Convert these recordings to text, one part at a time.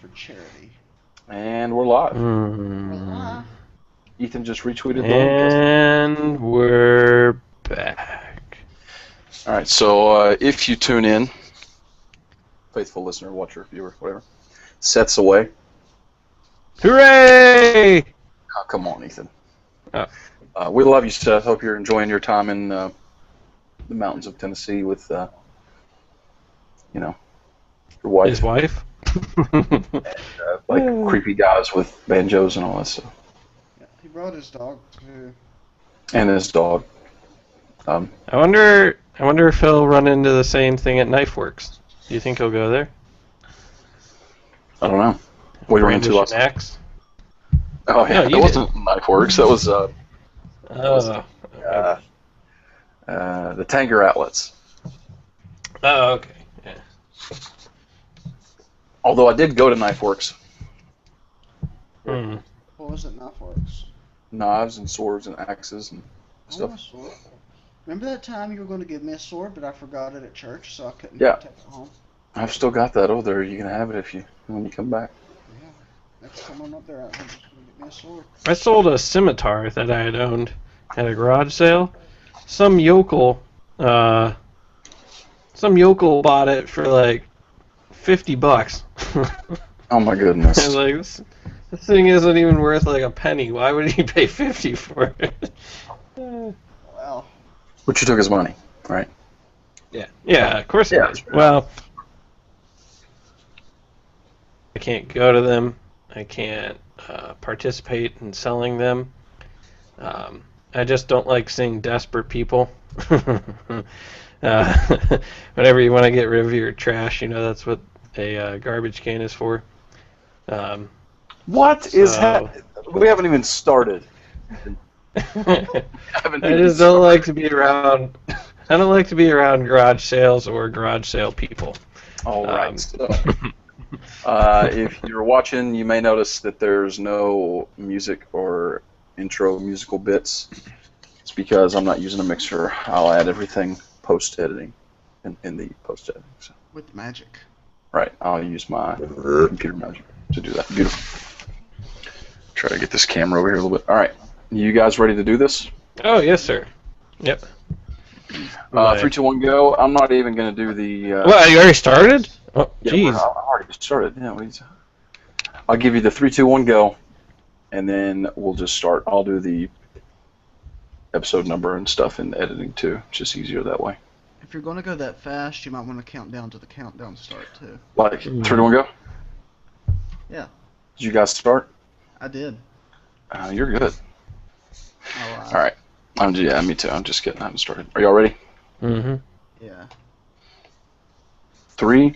for charity. And we're live. We're live. Ethan just retweeted the link. And we're back. All right, so if you tune in, faithful listener, watcher, viewer, whatever, Seth's away. Hooray! Oh, come on, Ethan. Oh. We love you, Seth. Hope you're enjoying your time in the mountains of Tennessee with, your wife. His wife? And, creepy guys with banjos and all that stuff. Yeah, he brought his dog too. And his dog. I wonder if he'll run into the same thing at Knife Works. Do you think he'll go there? I don't know. We ran into last. Axe? Oh yeah, that wasn't Knife Works. That was the Tanger outlets. Oh, okay. Yeah. Although I did go to Knife Works. What was it? Knife Works. Knives and swords and axes and stuff. Oh, sword. Remember that time you were going to give me a sword, but I forgot it at church, so I couldn't take it home? I've still got that over there. You can have it when you come back. Yeah. Next time I'm up there, I'm just going to get me a sword. I sold a scimitar that I had owned at a garage sale. Some yokel bought it for like $50. Oh my goodness. I was like, this thing isn't even worth like a penny. Why would he pay $50 for it? Wow. But you took his money, right? Yeah, of course it is. Well, I can't go to them. I can't participate in selling them. I just don't like seeing desperate people. Whenever you want to get rid of your trash, that's what a garbage can is for. What is happening? We haven't even started. I just don't like to be around. I don't like to be around garage sales or garage sale people. All right. If you're watching, you may notice that there's no music or intro musical bits. It's because I'm not using a mixer. I'll add everything post-editing in the post-editing. So. With magic. Right. I'll use my computer magic to do that. Beautiful. Try to get this camera over here a little bit. All right. You guys ready to do this? Oh, yes, sir. Yep. 3, 2, 1, go. I'm not even going to do the... Well, you already started? Oh, jeez. I already started. Yeah, I'll give you the 3, 2, 1, go, and then we'll just start. I'll do the episode number and stuff in editing, too. It's just easier that way. If you're going to go that fast, you might want to count down to the countdown start, too. Like, 3, 2, 1, go? Yeah. Did you guys start? I did. You're good. All right. Yeah, me too. I'm just kidding. I haven't started. Are y'all ready? Mm-hmm. Yeah. 3,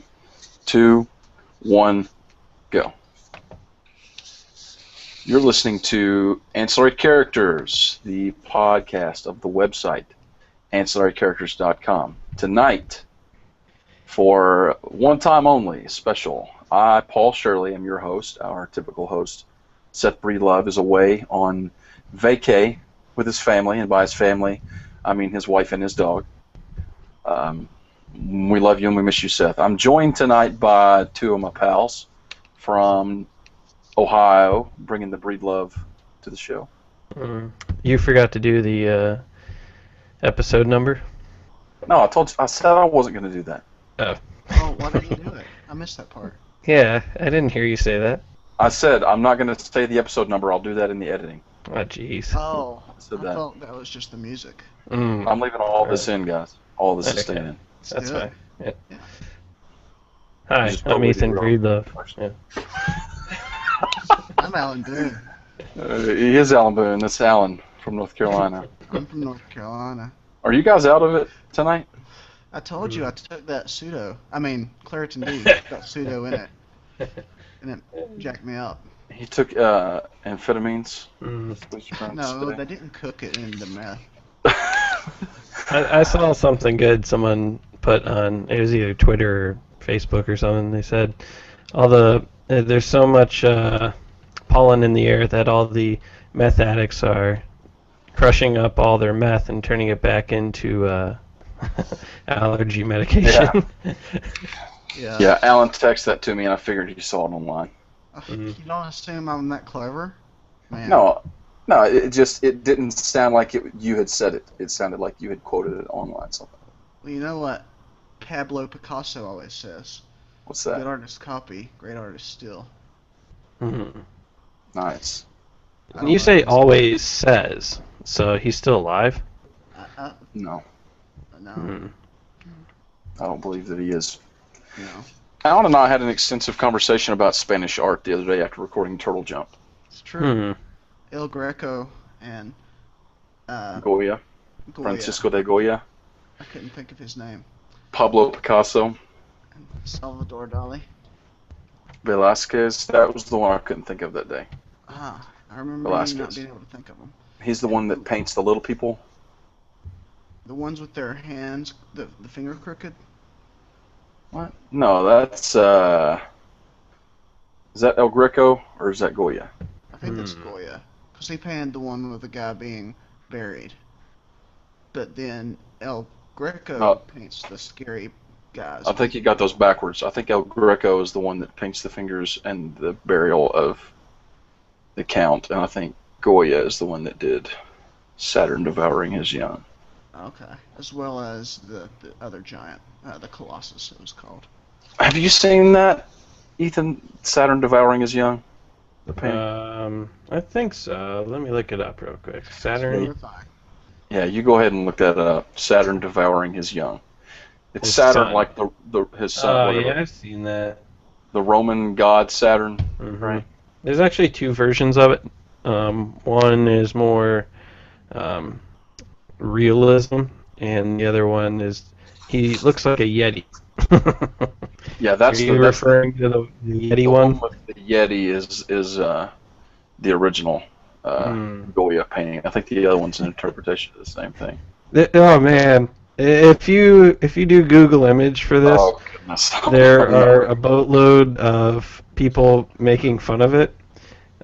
2, 1, go. You're listening to Ancillary Characters, the podcast of the website, ancillarycharacters.com. Tonight, for one time only, special, I, Paul Shirley, am your host. Our typical host, Seth Breedlove, is away on vacay with his family, and by his family, I mean his wife and his dog. We love you and we miss you, Seth. I'm joined tonight by two of my pals from Ohio, bringing the Breedlove to the show. You forgot to do the episode number? No, I said I wasn't going to do that. Oh, why didn't you do it? I missed that part. Yeah, I didn't hear you say that. I said I'm not going to say the episode number. I'll do that in the editing. Oh, jeez. Oh, I thought that was just the music. I'm leaving all this in, guys. All this is staying in. That's fine. Yeah. Yeah. Hi, I'm Ethan Breedlove. Yeah. I'm Alan Boone. He is Alan Boone. That's Alan from North Carolina. I'm from North Carolina. Are you guys out of it tonight? I told you I took that Claritin D, got pseudo in it, and it jacked me up. He took amphetamines. No, they didn't cook it in the meth. I saw something good someone put on, it was either Twitter or Facebook or something. They said there's so much pollen in the air that all the meth addicts are crushing up all their meth and turning it back into allergy medication. Yeah. Yeah. Yeah, Alan texted that to me, and I figured he saw it online. You don't assume I'm that clever, man. No, it didn't sound like you had said it. It sounded like you had quoted it online something. Well, you know what Pablo Picasso always says: What's "Good that? artist copy, great artist steal." Mm-hmm. Nice. I don't You know say if it's- always says, so he's still alive? No, no, Hmm. I don't believe that he is. no, Alan and I had an extensive conversation about Spanish art the other day after recording Turtle Jump. it's true. Hmm. El Greco and Goya, Goya. Francisco de Goya, I couldn't think of his name. Pablo Picasso, Salvador Dali. Velázquez. That was the one I couldn't think of that day. Ah, I remember you Velázquez. not being able to think of them. He's the one that paints the little people. The ones with their hands, the finger crooked. What? No, that's is that El Greco or is that Goya? I think that's Goya, because he painted the one with the guy being buried. But then El Greco paints the scary guys. I think you got those backwards. I think El Greco is the one that paints the fingers and the burial of the Count, and I think Goya is the one that did Saturn devouring his young. Okay, as well as the other giant, the Colossus it was called. Have you seen that, Ethan? Saturn devouring his young? The painting? I think so. Let me look it up real quick. Saturn. Terrifying. Yeah, you go ahead and look that up. Saturn devouring his young. It's His Saturn, son. like his son. Oh, whatever. yeah, I've seen that. The Roman god Saturn, right? There's actually two versions of it. One is more realism, and the other one is he looks like a Yeti. Yeah, that's Are you referring to the Yeti one? With the Yeti is the original Goya painting. I think the other one's an interpretation of the same thing. Oh man, if you do Google image for this, Oh goodness! there are a boatload of people making fun of it.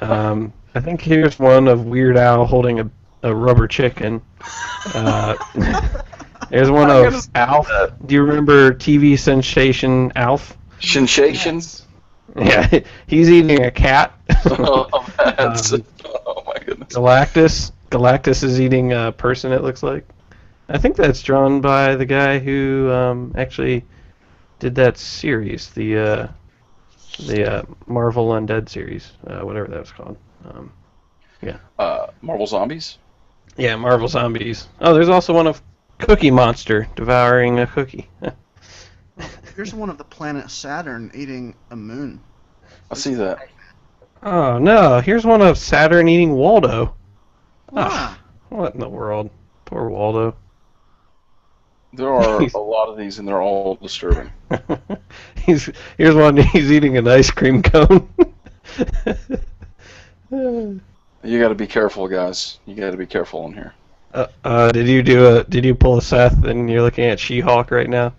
I think here's one of Weird Al holding a rubber chicken. There's one of Alf. Do you remember TV sensation Alf? Sensations? Yeah, he's eating a cat. Oh my goodness! Galactus is eating a person, it looks like. I think that's drawn by the guy who actually did that series, the Marvel Undead series, whatever that was called. Yeah. Marvel Zombies? Yeah, Marvel Zombies. Oh, there's also one of Cookie Monster devouring a cookie. Here's one of the planet Saturn eating a moon. I see that. Oh no, here's one of Saturn eating Waldo. Ah. What in the world? Poor Waldo. There are a lot of these, and they're all disturbing. Here's one. He's eating an ice cream cone. You got to be careful, guys. You got to be careful in here. Did you pull a Seth and you're looking at She-Hulk right now?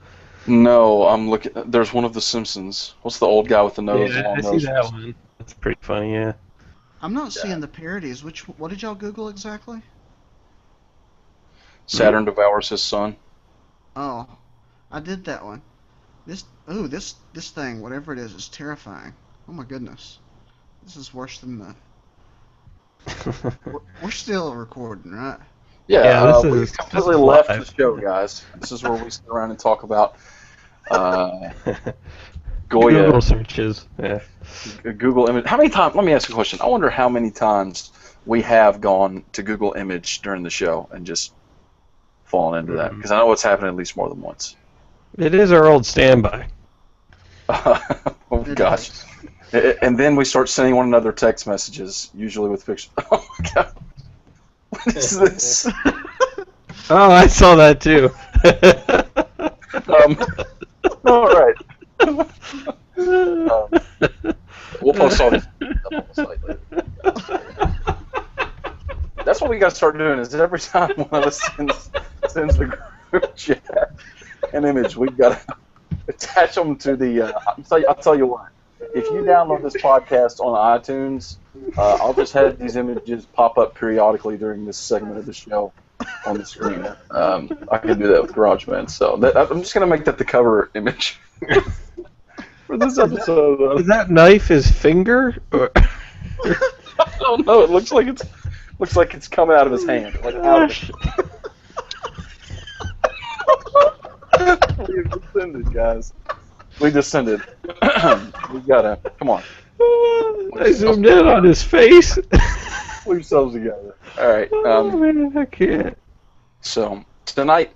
No, I'm looking. There's one of the Simpsons. What's the old guy with the nose? Yeah, long I see nose? that one. That's pretty funny, yeah. I'm not seeing the parodies. What did y'all Google exactly? Saturn devours his son. Oh, I did that one. This thing, whatever it is terrifying. Oh my goodness, this is worse than the. We're still recording, right? Yeah, this we is completely left live. the show, guys. This is where we sit around and talk about Goya. Google searches. Yeah. Google image. How many times? Let me ask you a question. I wonder how many times we have gone to Google image during the show and just fallen into that, because I know it's happened at least more than once. It is our old standby. Oh gosh. And then we start sending one another text messages, usually with pictures. Oh my god. What is this? Oh, I saw that too. All right. We'll post all this up on the site later. That's what we got to start doing. Is every time one of us sends the group chat an image, we've got to attach them to the. I'll tell you what. If you download this podcast on iTunes, I'll just have these images pop up periodically during this segment of the show on the screen. I can do that with GarageBand. So I'm just going to make that the cover image. this episode. Does that knife his finger? Or... I don't know. It looks like it's coming out of his hand, like out of it. We descended, guys. We descended. We gotta come on. I zoomed in on his face. Pull yourselves together. All right. Oh man, I can't. So tonight,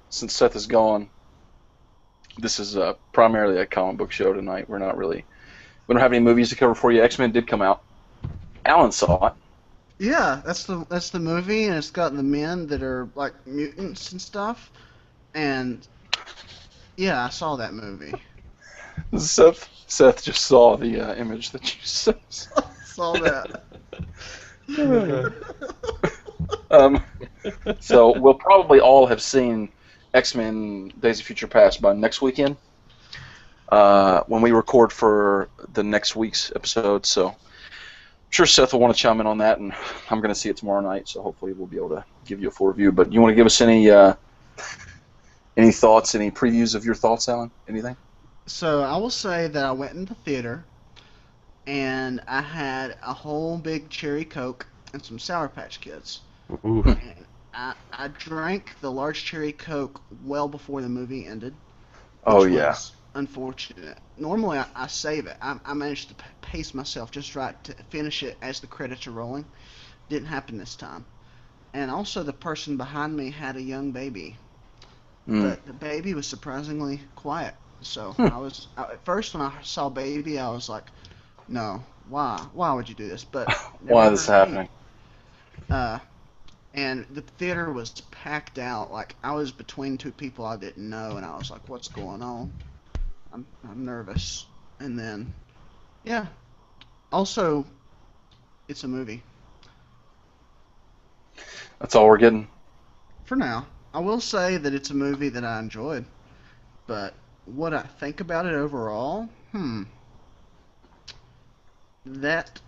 since Seth is gone, this is primarily a comic book show tonight. We don't have any movies to cover for you. X-Men did come out. Alan saw it. Yeah, that's the movie, and it's got the men that are like mutants and stuff. And yeah, I saw that movie. Seth just saw the image that you sent. Saw that. So we'll probably all have seen X-Men Days of Future Past by next weekend when we record for the next week's episode. So I'm sure Seth will want to chime in on that, and I'm going to see it tomorrow night, so hopefully we'll be able to give you a full review. But you want to give us any thoughts, any previews of your thoughts, Alan? Anything? So I will say that I went in the theater, and I had a whole big cherry Coke and some Sour Patch Kids. Ooh. And I drank the large cherry Coke well before the movie ended. Oh, which yeah. was unfortunate. Normally I save it. I managed to pace myself just right to finish it as the credits are rolling. Didn't happen this time. And also the person behind me had a young baby. But the baby was surprisingly quiet. So at first when I saw baby, I was like, no, why would you do this? But why is this happening? And the theater was packed out. Like, I was between two people I didn't know, and I was like, what's going on? I'm nervous. And then, yeah. Also, it's a movie. That's all we're getting. For now. I will say that it's a movie that I enjoyed. But what I think about it overall, that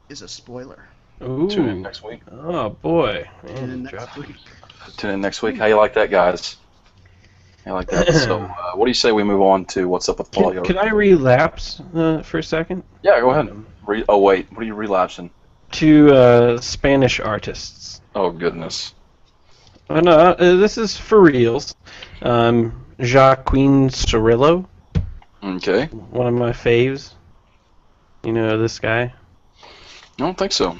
is a spoiler. Ooh. Tune in next week. Oh boy. Tune in next week. Tune in next week. How you like that, guys? How you like that? So, what do you say we move on to What's Up with Paul? Can I relapse for a second? Yeah, go ahead. Oh wait, what are you relapsing? To Spanish artists. Oh goodness. Oh, no, this is for reals. Joaquin Cirillo. Okay. One of my faves. You know this guy? I don't think so.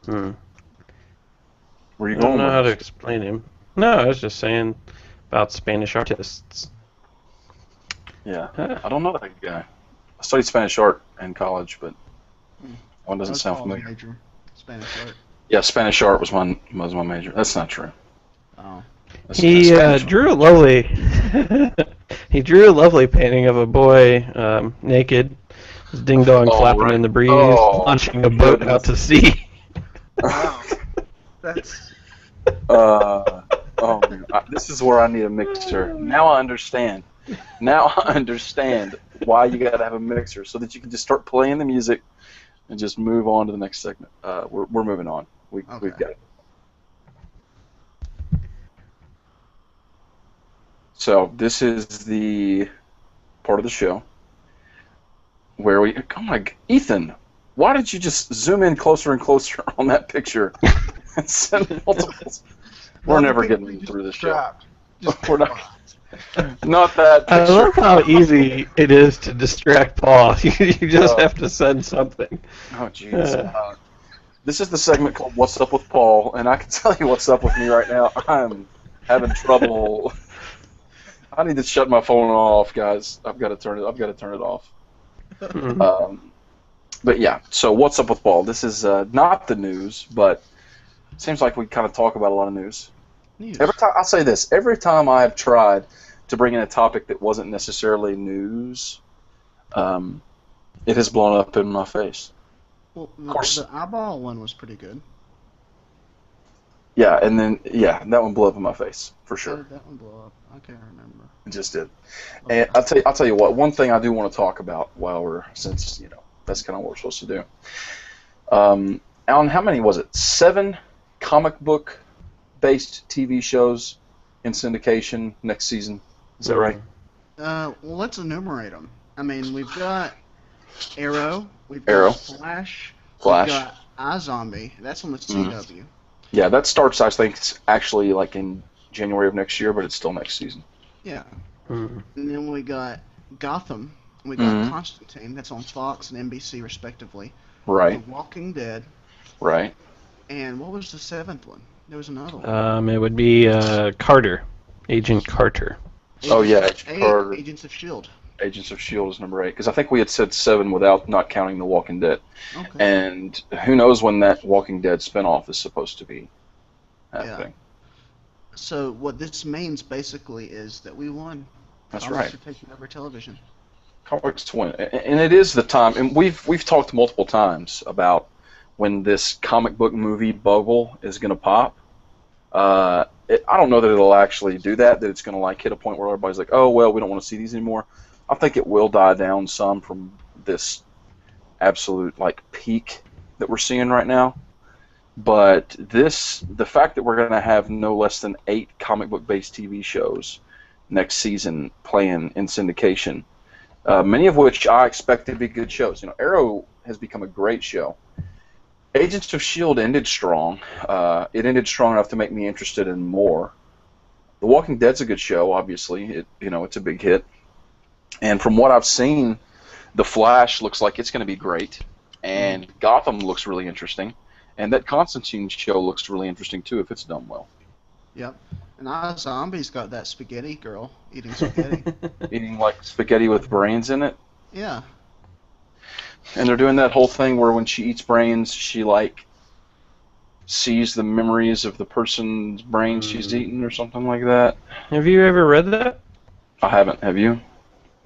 Where are you I going don't know with how to this? explain him. No, I was just saying about Spanish artists. Yeah, I don't know that guy. I studied Spanish art in college, but one doesn't sound familiar. Major. Spanish art. Yeah, Spanish art was my major. That's not true. Oh. He drew a lovely. He drew a lovely painting of a boy naked, his ding dong flapping in the breeze, launching a boat out to sea. Wow. That's. This is where I need a mixer. Now I understand. Now I understand why you gotta have a mixer so that you can just start playing the music and just move on to the next segment. We're moving on. We've got it. So this is the part of the show where we. Oh my, Ethan! Why did you just zoom in closer and closer on that picture and send multiples? We're never getting through this show. We're not. Not that picture. I love how easy it is to distract Paul. You just have to send something. Oh jeez. This is the segment called "What's Up with Paul," and I can tell you what's up with me right now. I'm having trouble. I need to shut my phone off, guys. I've got to turn it off. But yeah, so what's up with Paul? This is not the news, but it seems like we kind of talk about a lot of news. Every time I'll say this, every time I have tried to bring in a topic that wasn't necessarily news, it has blown up in my face. Well, of course, the eyeball one was pretty good. Yeah, and then that one blew up in my face for sure. How did that one blow up? I can't remember. It just did. Okay. And I'll tell you what. One thing I do want to talk about since that's kind of what we're supposed to do. Alan, how many was it? 7 comic book based TV shows in syndication next season. Is that right? Well, let's enumerate them. I mean, we've got Arrow, we've got Arrow, Flash, we've Flash. got iZombie. That's on the Mm. CW. Yeah, that starts, I think, actually like in January of next year, but it's still next season. Yeah. Hmm. And then we got Gotham. We got Mm. Constantine. That's on Fox and NBC respectively. The Right, Walking Dead. right. And what was the seventh one? There was another one. It would be Carter, Agent Carter. Oh Agents yeah, of Agent Carter. Agents of Shield. Agents of Shield is number 8 because I think we had said 7 without not counting The Walking Dead, Okay. and who knows when that Walking Dead spinoff is supposed to be Yeah. happening. So what this means basically is that we won. That's Comics right. are taking over television. Comics win, and it is the time. And we've talked multiple times about when this comic book movie bubble is going to pop. I don't know that it'll actually do that. That it's going to like hit a point where everybody's like, "Oh well, we don't want to see these anymore." I think it will die down some from this absolute like peak that we're seeing right now. But the fact that we're going to have no less than 8 comic book based TV shows next season playing in syndication, many of which I expect to be good shows. You know, Arrow has become a great show. Agents of Shield ended strong. It ended strong enough to make me interested in more. The Walking Dead's a good show, obviously. It's a big hit. And from what I've seen, The Flash looks like it's going to be great, and Gotham looks really interesting, and that Constantine show looks really interesting too if it's done well. Yep. And iZombie's got that spaghetti girl eating spaghetti. Eating like spaghetti with brains in it, Yeah. and they're doing that whole thing where when she eats brains, she like sees the memories of the person's brains she's eaten or something like that. Have you ever read that? I haven't. Have you?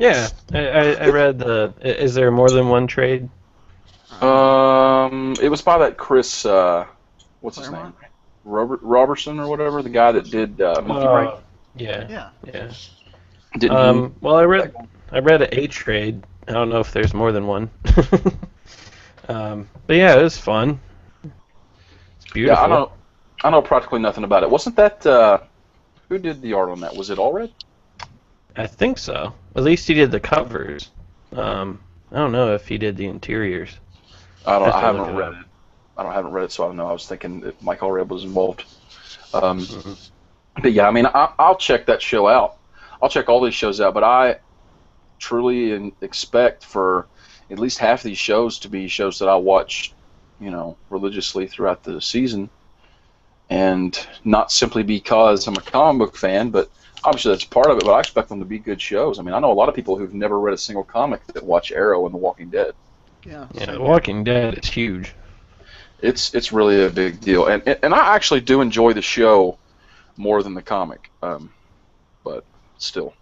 Yeah, I read the. Is there more than one trade? It was by that Chris. What's his name? Claremont? Robertson or whatever, the guy that did Monkey Brain. Yeah, Yeah. yeah. Didn't Well, I read a trade. I don't know if there's more than one. But yeah, it was fun. It's he? Yeah, beautiful. I know practically nothing about it. Wasn't that who did the art on that? Was it Allred? I think so. At least he did the covers. I don't know if he did the interiors. I Have to look haven't it read up. it. I haven't read it, so I don't know. I was thinking that Mike Allred was involved. Um, but yeah, I mean, I'll check that show out. I'll check all these shows out, but I truly expect for at least half of these shows to be shows that I watch, religiously throughout the season, and not simply because I'm a comic book fan, but obviously that's part of it. But I expect them to be good shows. I mean, I know a lot of people who've never read a single comic that watch Arrow and The Walking Dead. Yeah. Yeah, same The here. Walking Dead is huge. It's really a big deal, and I actually do enjoy the show more than the comic, but still,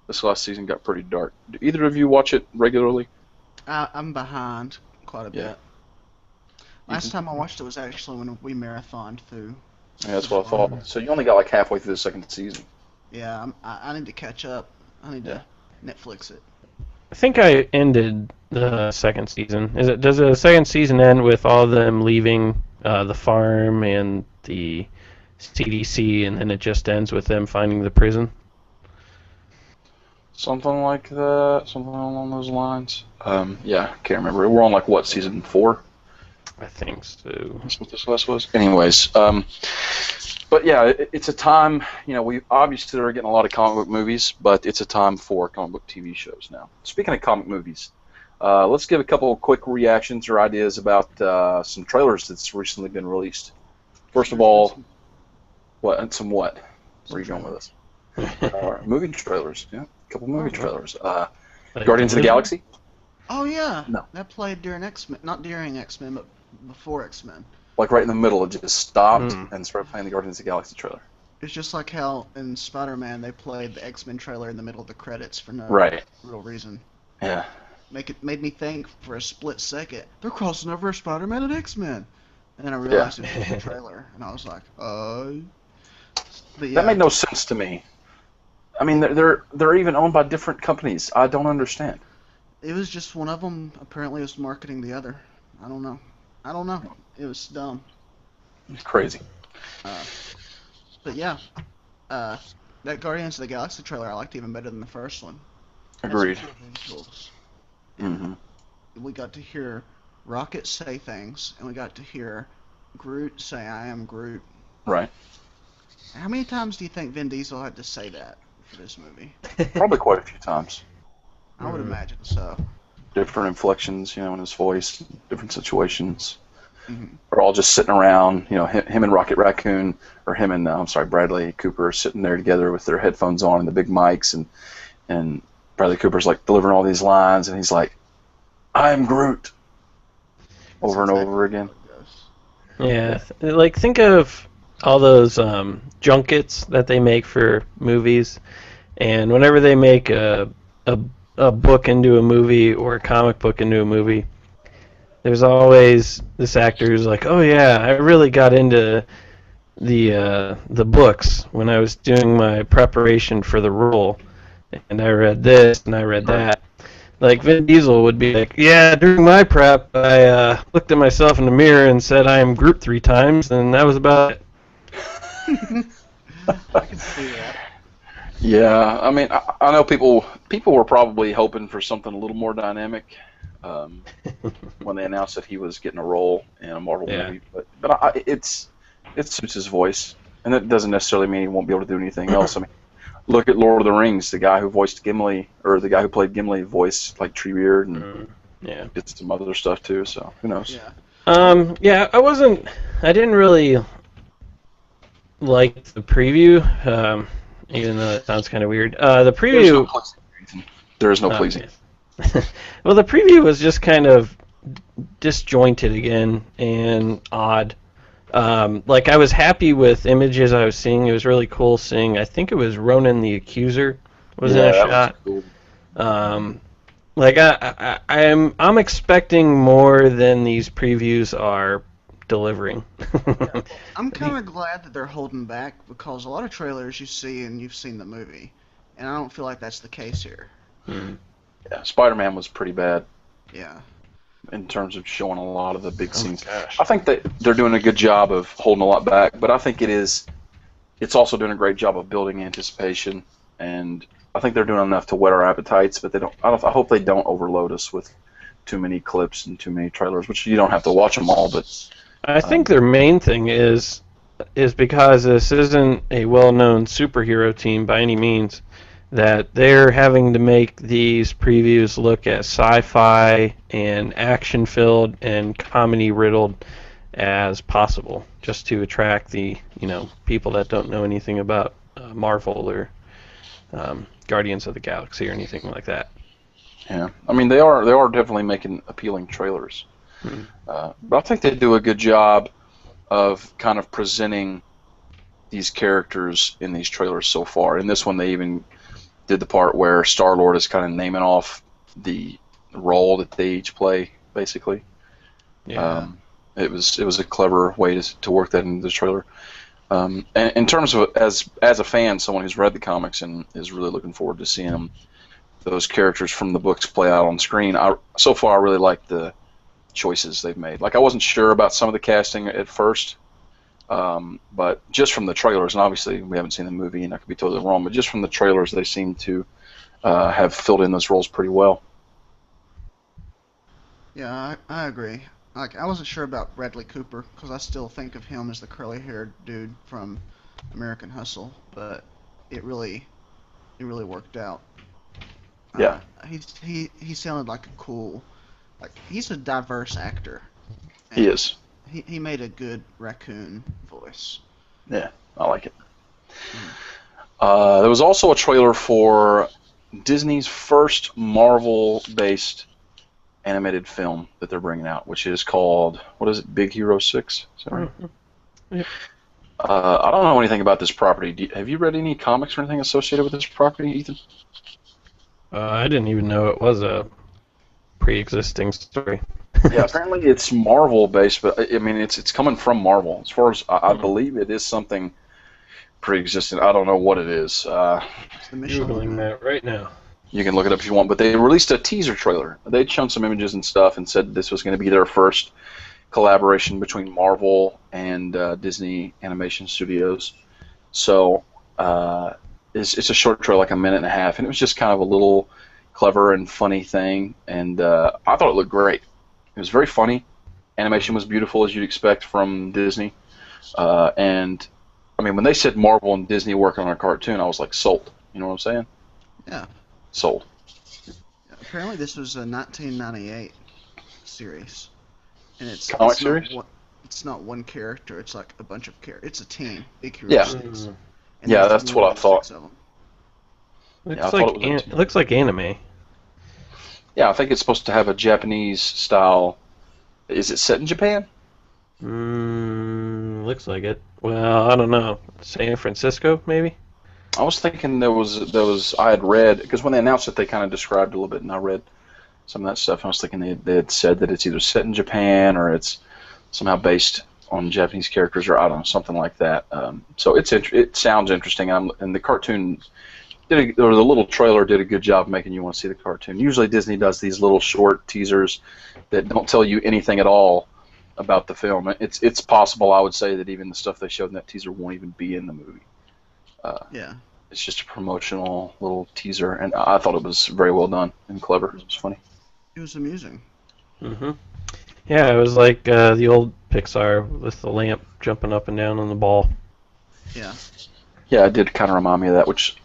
this last season got pretty dark. Do either of you watch it regularly? I'm behind quite a Yeah. bit. Last time I watched it was actually when we marathoned through. Yeah, that's what I thought. So you only got like halfway through the second season. Yeah, I need to catch up. I need Yeah. to Netflix it. I think I ended the second season. Does the second season end with all them leaving the farm and the CDC, and then it just ends with them finding the prison? Something like that, something along those lines. Yeah, can't remember. We're on like what, season 4? I think so. That's what this last was. Anyways, but yeah, it's a time. We obviously are getting a lot of comic book movies, but it's a time for comic book TV shows now. Speaking of comic movies, let's give a couple of quick reactions or ideas about some trailers that's recently been released. First of all, what? Where are you going with this? Movie trailers. Yeah, a couple movie trailers. Like Guardians of the Galaxy. Oh yeah. No. That played during X-Men, not during X-Men, but before X-Men. Like right in the middle, it just stopped Hmm. and started playing the Guardians of the Galaxy trailer. It's just like how in Spider-Man they played the X-Men trailer in the middle of the credits for no Right. real reason. Yeah. Made me think for a split second they're crossing over Spider-Man and X-Men, and then I realized it was just a trailer, and I was like, But yeah, That made no sense to me. I mean, they're even owned by different companies. I don't understand. it was just one of them. Apparently, was marketing the other. I don't know. It was dumb. It's crazy. But yeah, that Guardians of the Galaxy trailer I liked even better than the first one. Agreed. Had some cool visuals. Hmm. We got to hear Rocket say things, and we got to hear Groot say, "I am Groot." Right. How many times do you think Vin Diesel had to say that for this movie? Probably quite a few times. I would imagine so. Different inflections, in his voice, different situations. Hmm. We're all just sitting around, him and Rocket Raccoon, or him and, Bradley Cooper sitting there together with their headphones on and the big mics, and Bradley Cooper's like delivering all these lines, and he's like, "I'm Groot," That's over and exactly over again. how it goes. Yeah, like think of all those junkets that they make for movies, and whenever they make a book into a movie or a comic book into a movie, there's always this actor who's like, "Oh yeah, I really got into the books when I was doing my preparation for the role, and I read this and I read that." Like Vin Diesel would be like, "Yeah, during my prep, I looked at myself in the mirror and said I am Groot 3 times, and that was about it." I can see that. Yeah, I mean, I know people were probably hoping for something a little more dynamic when they announced that he was getting a role in a Marvel Yeah. movie, but it suits his voice, and that doesn't necessarily mean he won't be able to do anything else. I mean, look at Lord of the Rings. The guy who voiced Gimli, or the guy who played Gimli, voiced like Treebeard and Yeah. did some other stuff too. So who knows? Yeah. Yeah, I didn't really like the preview, even though it sounds kind of weird. The There's no preview. pleasing, Ethan. There is no Oh, pleasing. yeah. Well, the preview was just kind of disjointed again and odd. Like I was happy with images I was seeing. It was really cool seeing. I think it was Ronan the Accuser was in a that shot. was cool. Like I'm expecting more than these previews are delivering. I'm kind of glad that they're holding back because a lot of trailers you see and you've seen the movie, and I don't feel like that's the case here. Yeah, Spider-Man was pretty bad Yeah. in terms of showing a lot of the big scenes. Gosh. I think that they're doing a good job of holding a lot back, but I think it's also doing a great job of building anticipation, and I think they're doing enough to whet our appetites, but I hope they don't overload us with too many clips and too many trailers, which you don't have to watch them all, but I think their main thing is because this isn't a well-known superhero team by any means, that they're having to make these previews look as sci-fi and action-filled and comedy-riddled as possible, just to attract the people that don't know anything about Marvel or Guardians of the Galaxy or anything like that. yeah, I mean they are definitely making appealing trailers, but I think they do a good job of kind of presenting these characters in these trailers so far. In this one, they even did the part where Star-Lord is kind of naming off the role that they each play, basically. Yeah. It was a clever way to work that into the trailer. And in terms of as a fan, someone who's read the comics and is really looking forward to seeing those characters from the books play out on screen, so far I really like the choices they've made. Like I wasn't sure about some of the casting at first, but just from the trailers, and obviously we haven't seen the movie, and I could be totally wrong, but just from the trailers, they seem to have filled in those roles pretty well. Yeah, I agree. Like I wasn't sure about Bradley Cooper because I still think of him as the curly-haired dude from American Hustle, but it really worked out. Yeah. He sounded like a cool, like he's a diverse actor. He And is. He made a good raccoon voice. Yeah, I like it. There was also a trailer for Disney's first Marvel-based animated film that they're bringing out, which is called, what is it, Big Hero 6? Is that right? Yep. I don't know anything about this property. Have you read any comics or anything associated with this property, Ethan? I didn't even know it was a pre-existing story. Yeah, apparently it's Marvel-based, but I mean it's coming from Marvel. As far as I believe, it is something pre-existing. I don't know what it is. It's the Googling that right now. You can look it up if you want, but they released a teaser trailer. They'd shown some images and stuff and said this was going to be their first collaboration between Marvel and Disney Animation Studios. So it's a short trailer, like a minute and a half, and it was just kind of a little clever and funny thing, and I thought it looked great. It was very funny. Animation was beautiful, as you'd expect from Disney. And, I mean, when they said Marvel and Disney working on a cartoon, I was like, sold. You know what I'm saying? Yeah. Sold. Apparently this was a 1998 series. And Comic series? It's not one character, it's like a bunch of characters. It's a team. Big Hero Yeah. 6. And Yeah, there's that's more what I than thought. 6 of them. It looks like anime. Yeah, I think it's supposed to have a Japanese style. Is it set in Japan? Looks like it. Well, I don't know. San Francisco, maybe? I was thinking there was I had read, because when they announced it, they kind of described it a little bit, and I read some of that stuff, and I was thinking they had said that it's either set in Japan or it's somehow based on Japanese characters, or I don't know, something like that. So it sounds interesting, and the cartoon or the little trailer did a good job making you want to see the cartoon. Usually Disney does these little short teasers that don't tell you anything at all about the film. It's possible, I would say, that even the stuff they showed in that teaser won't even be in the movie. Yeah. It's just a promotional little teaser, and I thought it was very well done and clever. It was funny. It was amusing. Yeah, it was like the old Pixar with the lamp jumping up and down on the ball. Yeah. Yeah, it did kind of remind me of that, which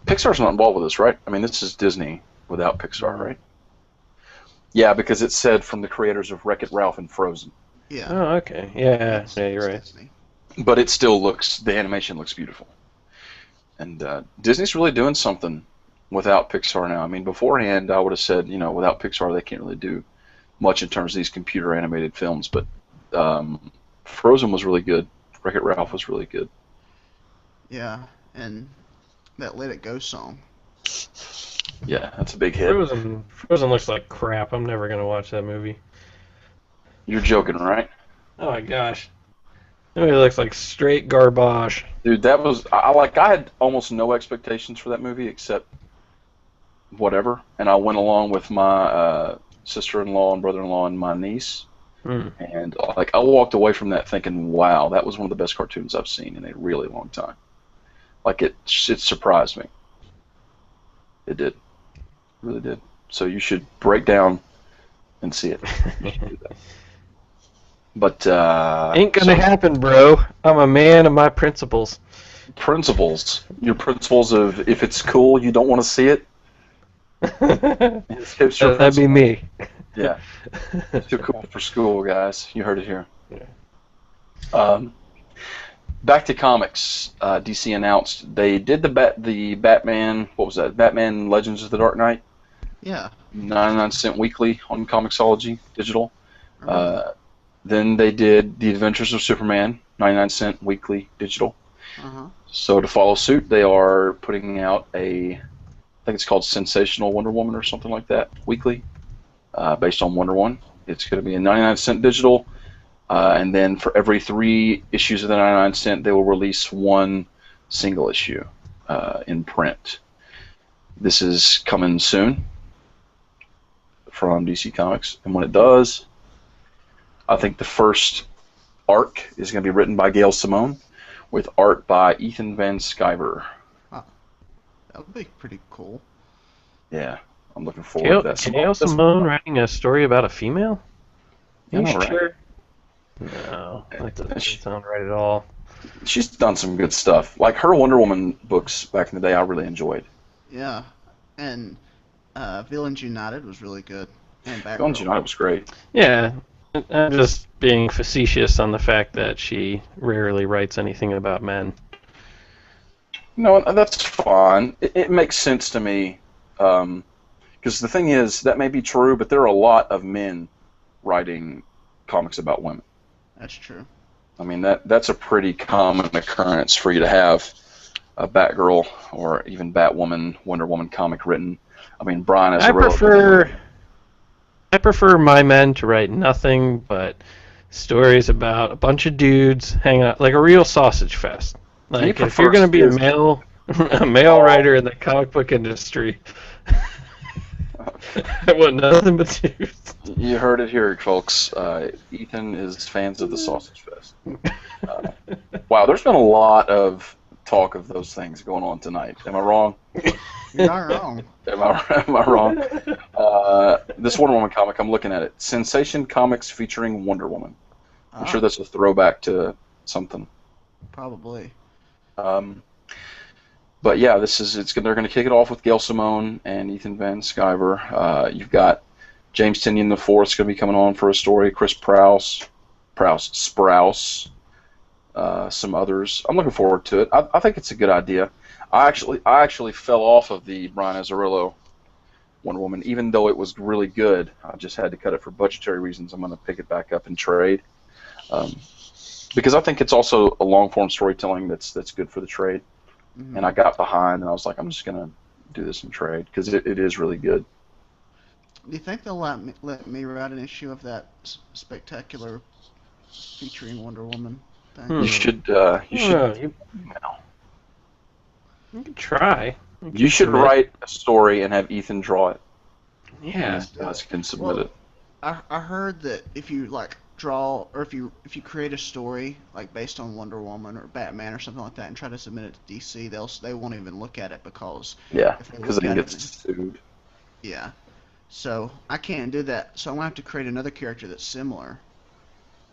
Pixar's not involved with this, right? I mean, this is Disney without Pixar, right? Yeah, because it said from the creators of Wreck-It Ralph and Frozen. Yeah. Oh, okay. Yeah, you're right. Disney. But it still the animation looks beautiful. And Disney's really doing something without Pixar now. I mean, beforehand, I would have said, without Pixar, they can't really do much in terms of these computer animated films. But Frozen was really good. Wreck-It Ralph was really good. Yeah, and that Let It Go song. Yeah, that's a big hit. Frozen looks like crap. I'm never going to watch that movie. You're joking, right? Oh my gosh. That movie looks like straight garbage. Dude, that was I had almost no expectations for that movie except whatever, and I went along with my sister-in-law and brother-in-law and my niece, and I walked away from that thinking, wow, that was one of the best cartoons I've seen in a really long time. It surprised me. It did, it really did. So you should break down and see it. You should do that. But ain't gonna happen, bro. I'm a man of my principles. Principles. Your principles of if it's cool, you don't want to see it. That'd be me. Yeah. It's too cool for school, guys. You heard it here. Yeah. Back to comics. DC announced they did the Batman. What was that? Batman Legends of the Dark Knight. Yeah. 99-cent weekly on Comixology digital. Then they did The Adventures of Superman, 99-cent weekly digital. So to follow suit, they are putting out I think it's called Sensational Wonder Woman or something like that, weekly, based on Wonder Woman. It's going to be a 99-cent digital, and then for every 3 issues of the 99-cent, they will release 1 single issue in print. This is coming soon from DC Comics, and when it does, I think the first arc is going to be written by Gail Simone with art by Ethan Van Sciver. That would be pretty cool. Yeah, I'm looking forward to that. Gail Simone writing a story about a female? Yeah, You right. sure? No, that doesn't sound right at all. She's done some good stuff. Like her Wonder Woman books back in the day, I really enjoyed. Yeah, and Villains United was really good. And Batgirl. Villains United was great. Yeah, I'm just being facetious on the fact that she rarely writes anything about men. No, that's fine. It makes sense to me. Because the thing is, that may be true, but there are a lot of men writing comics about women. That's true. I mean, that's a pretty common occurrence for you to have a Batgirl or even Batwoman, Wonder Woman comic written. I mean, Brian is I prefer my men to write nothing but stories about a bunch of dudes hanging out, like a real sausage fest. Like, if you're going to be a male writer in the comic book industry, I want nothing but dudes. You heard it here, folks. Ethan is fans of the Sausage Fest. Wow, there's been a lot of talk of those things going on tonight. Am I wrong? You're not wrong. Am I wrong? This Wonder Woman comic, I'm looking at it. Sensation Comics featuring Wonder Woman. I'm sure that's a throwback to something. Probably. But yeah, they're going to kick it off with Gail Simone and Ethan Van Sciver. You've got James Tynion IV is going to be coming on for a story. Chris Sprouse, some others. I'm looking forward to it. I think it's a good idea. I actually fell off of the Brian Azzarello Wonder Woman, even though it was really good. I just had to cut it for budgetary reasons. I'm going to pick it back up and trade, because I think it's also a long form storytelling that's good for the trade. Mm-hmm. And I got behind, and I was like, I'm just going to do this in trade because it is really good. Do you think they'll let me write an issue of that spectacular featuring Wonder Woman thing? You should. You can try. You should write a story and have Ethan draw it. Yeah. Guys can submit it. I heard that if you draw, or if you create a story based on Wonder Woman or Batman or something like that and try to submit it to DC, they won't even look at it because they can get sued. Yeah. So I can't do that. So I'm gonna have to create another character that's similar,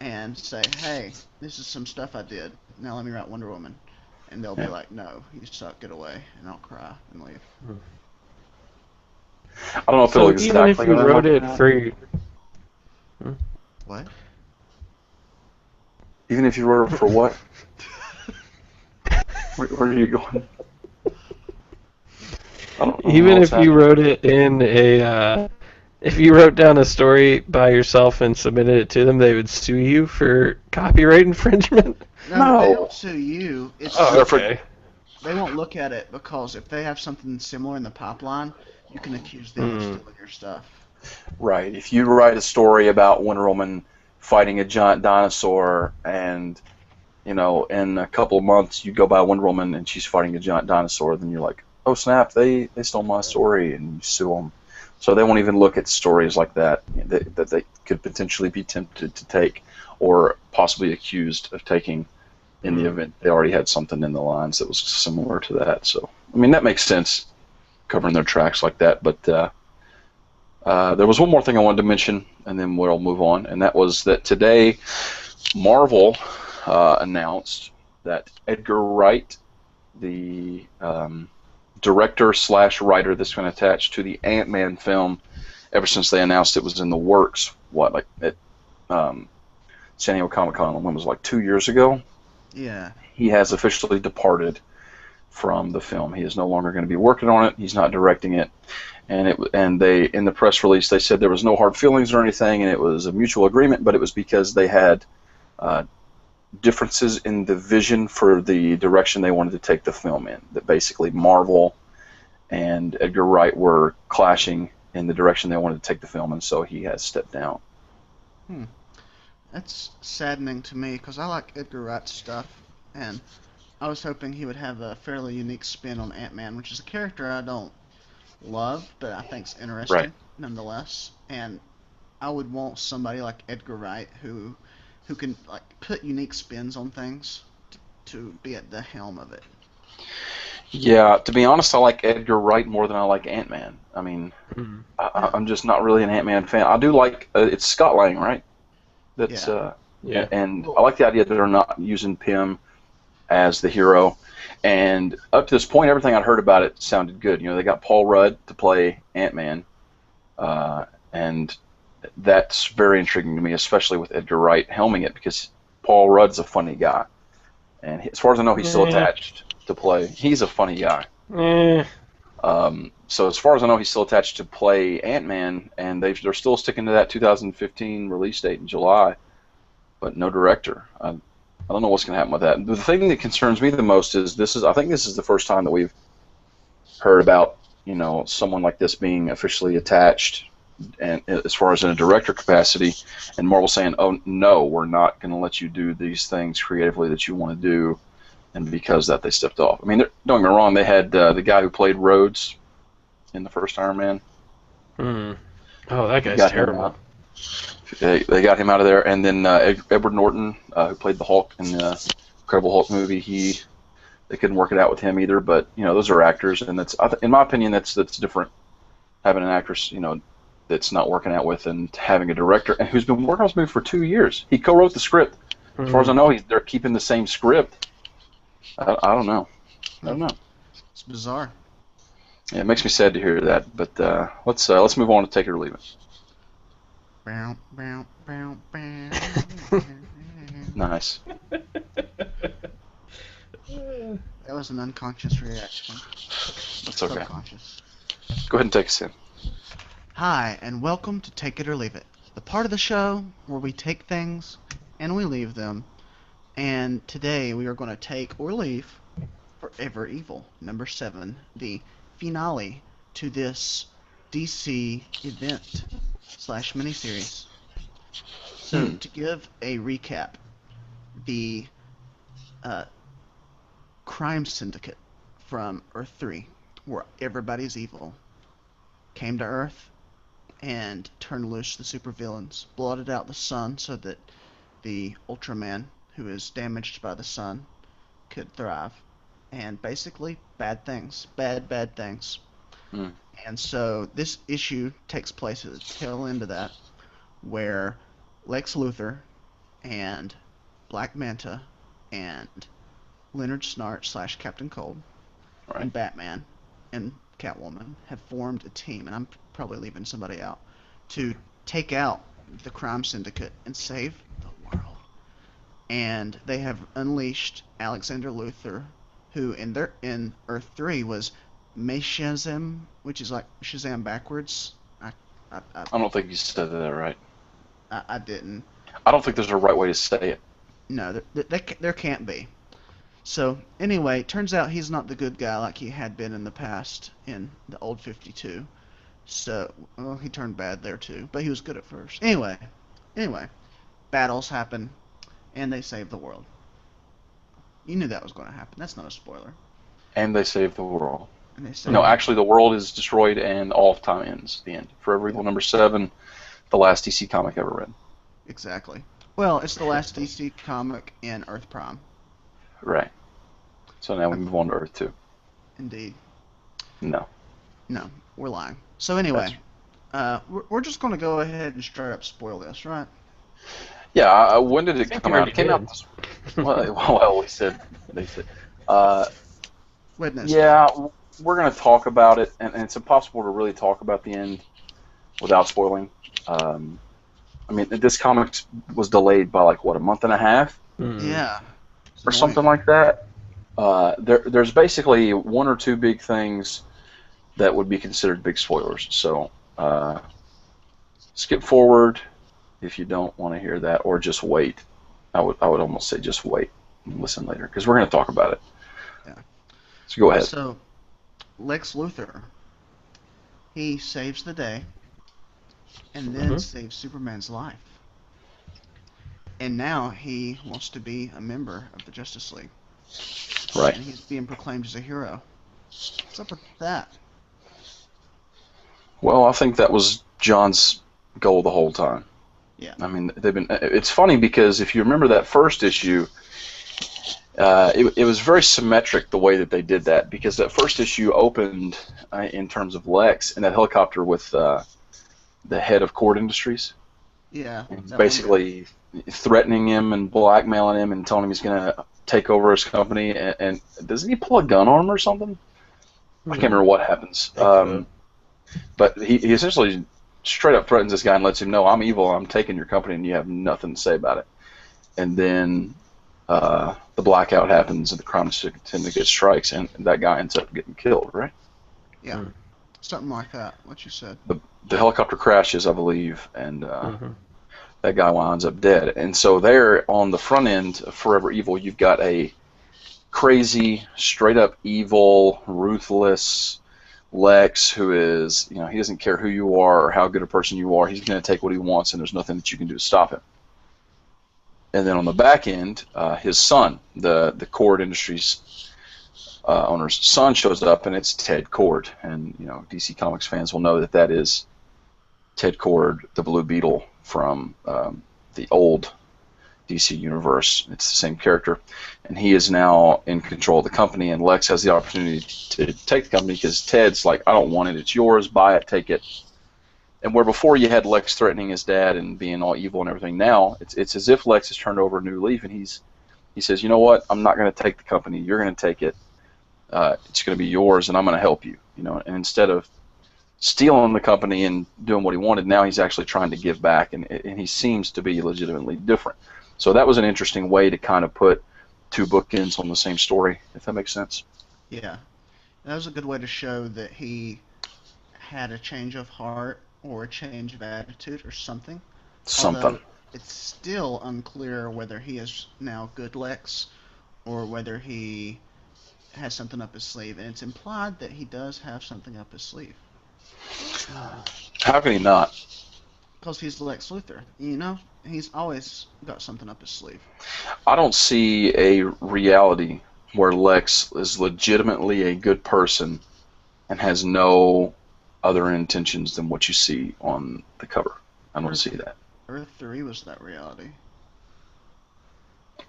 and say, hey, this is some stuff I did. Now let me write Wonder Woman, and they'll be like, no, you suck, get away, and I'll cry and leave. I don't know if it'll exactly. Even if you wrote it for. What? Even if you wrote it for what? Where are you going? Even if you wrote it in if you wrote down a story by yourself and submitted it to them, they would sue you for copyright infringement? No. They don't sue you. It's okay. They won't look at it because if they have something similar in the pipeline, you can accuse them of stealing your stuff. Right. If you write a story about Wonder Woman fighting a giant dinosaur and, in a couple of months you go by Wonder Woman and she's fighting a giant dinosaur, then you're like, oh snap, they stole my story, and you sue them. So they won't even look at stories like that they could potentially be tempted to take or possibly accused of taking in the event they already had something in the lines that was similar to that. So, I mean, that makes sense, covering their tracks like that. But there was one more thing I wanted to mention, and then we'll move on, and that was that today Marvel announced that Edgar Wright, the director/writer that's going to attach to the Ant-Man film, ever since they announced it was in the works, at San Diego Comic-Con, when was it, 2 years ago? Yeah. He has officially departed from the film. He is no longer going to be working on it. He's not directing it. And they, in the press release, they said there was no hard feelings or anything, and it was a mutual agreement, but it was because they had differences in the vision for the direction they wanted to take the film in. That basically Marvel and Edgar Wright were clashing in the direction they wanted to take the film, and so he has stepped down. That's saddening to me because I like Edgar Wright's stuff, and I was hoping he would have a fairly unique spin on Ant-Man, which is a character I don't love, but I think's interesting nonetheless. And I would want somebody like Edgar Wright who can put unique spins on things to be at the helm of it. Yeah, to be honest, I like Edgar Wright more than I like Ant-Man. I mean, I'm just not really an Ant-Man fan. I do like it's Scott Lang, right? That's and I like the idea that they're not using Pym as the hero. And up to this point, everything I'd heard about it sounded good. They got Paul Rudd to play Ant-Man, and that's very intriguing to me, especially with Edgar Wright helming it, because Paul Rudd's a funny guy, and as far as I know, he's still attached to play. He's a funny guy. So as far as I know, he's still attached to play Ant-Man, and they're still sticking to that 2015 release date in July, but no director. I don't know what's going to happen with that. The thing that concerns me the most is I think this is the first time that we've heard about someone like this being officially attached, and as far as in a director capacity, and Marvel saying, "Oh no, we're not going to let you do these things creatively that you want to do," and because that they stepped off. I mean, don't get me wrong, they had the guy who played Rhodes in the first Iron Man. Oh, that guy's terrible. They got him out of there, and then Edward Norton, who played the Hulk in the Incredible Hulk movie, he they couldn't work it out with him either. But those are actors, and in my opinion, that's different. Having an actress, that's not working out with, and having a director and who's been working on this movie for 2 years. He co-wrote the script. As far as I know, they're keeping the same script. I don't know. I don't know. It's bizarre. Yeah, it makes me sad to hear that. But let's move on to Take It or Leave It. Bow, bow, bow, bow. Nice. That was an unconscious reaction. That's okay. Subconscious. Go ahead and take us in. Hi, and welcome to Take It or Leave It, the part of the show where we take things and we leave them. And today we are going to take or leave Forever Evil, number 7, the finale to this DC event / miniseries. So to give a recap, the crime syndicate from Earth 3, where everybody's evil, came to Earth and turned loose the supervillains, blotted out the sun so that the Ultraman, who is damaged by the sun, could thrive. And basically, bad things. Bad things. And so this issue takes place at the tail end of that, where Lex Luthor and Black Manta and Leonard Snart / Captain Cold and Batman and Catwoman have formed a team, and I'm probably leaving somebody out, to take out the crime syndicate and save the world. And they have unleashed Alexander Luthor, who in Earth 3 was Shazam, which is like Shazam backwards. I don't think you said that right. I didn't. I don't think there's a right way to say it. No, there can't be. So anyway, turns out he's not the good guy like he had been in the past in the old 52. So, well, he turned bad there too, but he was good at first. Anyway, battles happen, and they save the world. You knew that was going to happen. That's not a spoiler. And they save the world. No, actually, the world is destroyed and all of time ends. The end. Forever Evil number 7, the last DC comic ever read. Exactly. Well, it's the last DC comic in Earth Prime. Right. So now we move on to Earth 2. Indeed. No, we're lying. So anyway, we're just going to go ahead and straight up spoil this, right? Yeah. When did it come out? It came out. Well, they said. Wednesday. Yeah, we're going to talk about it, and it's impossible to really talk about the end without spoiling. I mean, this comic was delayed by like a month and a half. Yeah. Or something like that. There's basically one or two big things that would be considered big spoilers. So skip forward if you don't want to hear that, or just wait. I would almost say just wait and listen later, because we're going to talk about it. Yeah. So go ahead. So Lex Luthor, he saves the day, and then saves Superman's life. And now he wants to be a member of the Justice League. Right. And he's being proclaimed as a hero. What's up with that? Well, I think that was John's goal the whole time. Yeah. I mean, it's funny because if you remember that first issue, it was very symmetric the way that they did that, because that first issue opened in terms of Lex in that helicopter with the head of Cord Industries. Yeah. Basically threatening him and blackmailing him and telling him he's going to take over his company. And doesn't he pull a gun on him or something? I can't remember what happens. But he essentially straight up threatens this guy and lets him know, I'm evil, I'm taking your company, and you have nothing to say about it. And then the blackout happens and the crime syndicate strikes, and that guy ends up getting killed, right? Yeah. Something like that, what you said. The helicopter crashes, I believe, and that guy winds up dead. And so there, on the front end of Forever Evil, you've got a crazy, straight-up evil, ruthless Lex who is, he doesn't care who you are or how good a person you are. He's going to take what he wants, and there's nothing that you can do to stop him. And then on the back end, his son, the Cord Industries owner's son, shows up, and it's Ted Cord. And DC Comics fans will know that is Ted Cord, the Blue Beetle from the old DC universe. It's the same character, and he is now in control of the company. And Lex has the opportunity to take the company because Ted's like, "I don't want it. It's yours. Buy it. Take it." And where before you had Lex threatening his dad and being all evil and everything, now it's as if Lex has turned over a new leaf, and he says, "You know what? I'm not going to take the company. You're going to take it. It's going to be yours, and I'm going to help you." And instead of stealing the company and doing what he wanted, now he's actually trying to give back, and he seems to be legitimately different. So that was an interesting way to kind of put two bookends on the same story, if that makes sense. Yeah, that was a good way to show that he had a change of heart or a change of attitude or something. Although it's still unclear whether he is now good Lex or whether he has something up his sleeve, and it's implied that he does have something up his sleeve. How can he not? Because he's Lex Luthor, he's always got something up his sleeve. I don't see a reality where Lex is legitimately a good person and has no other intentions than what you see on the cover. I don't see that. Earth 3 was that reality.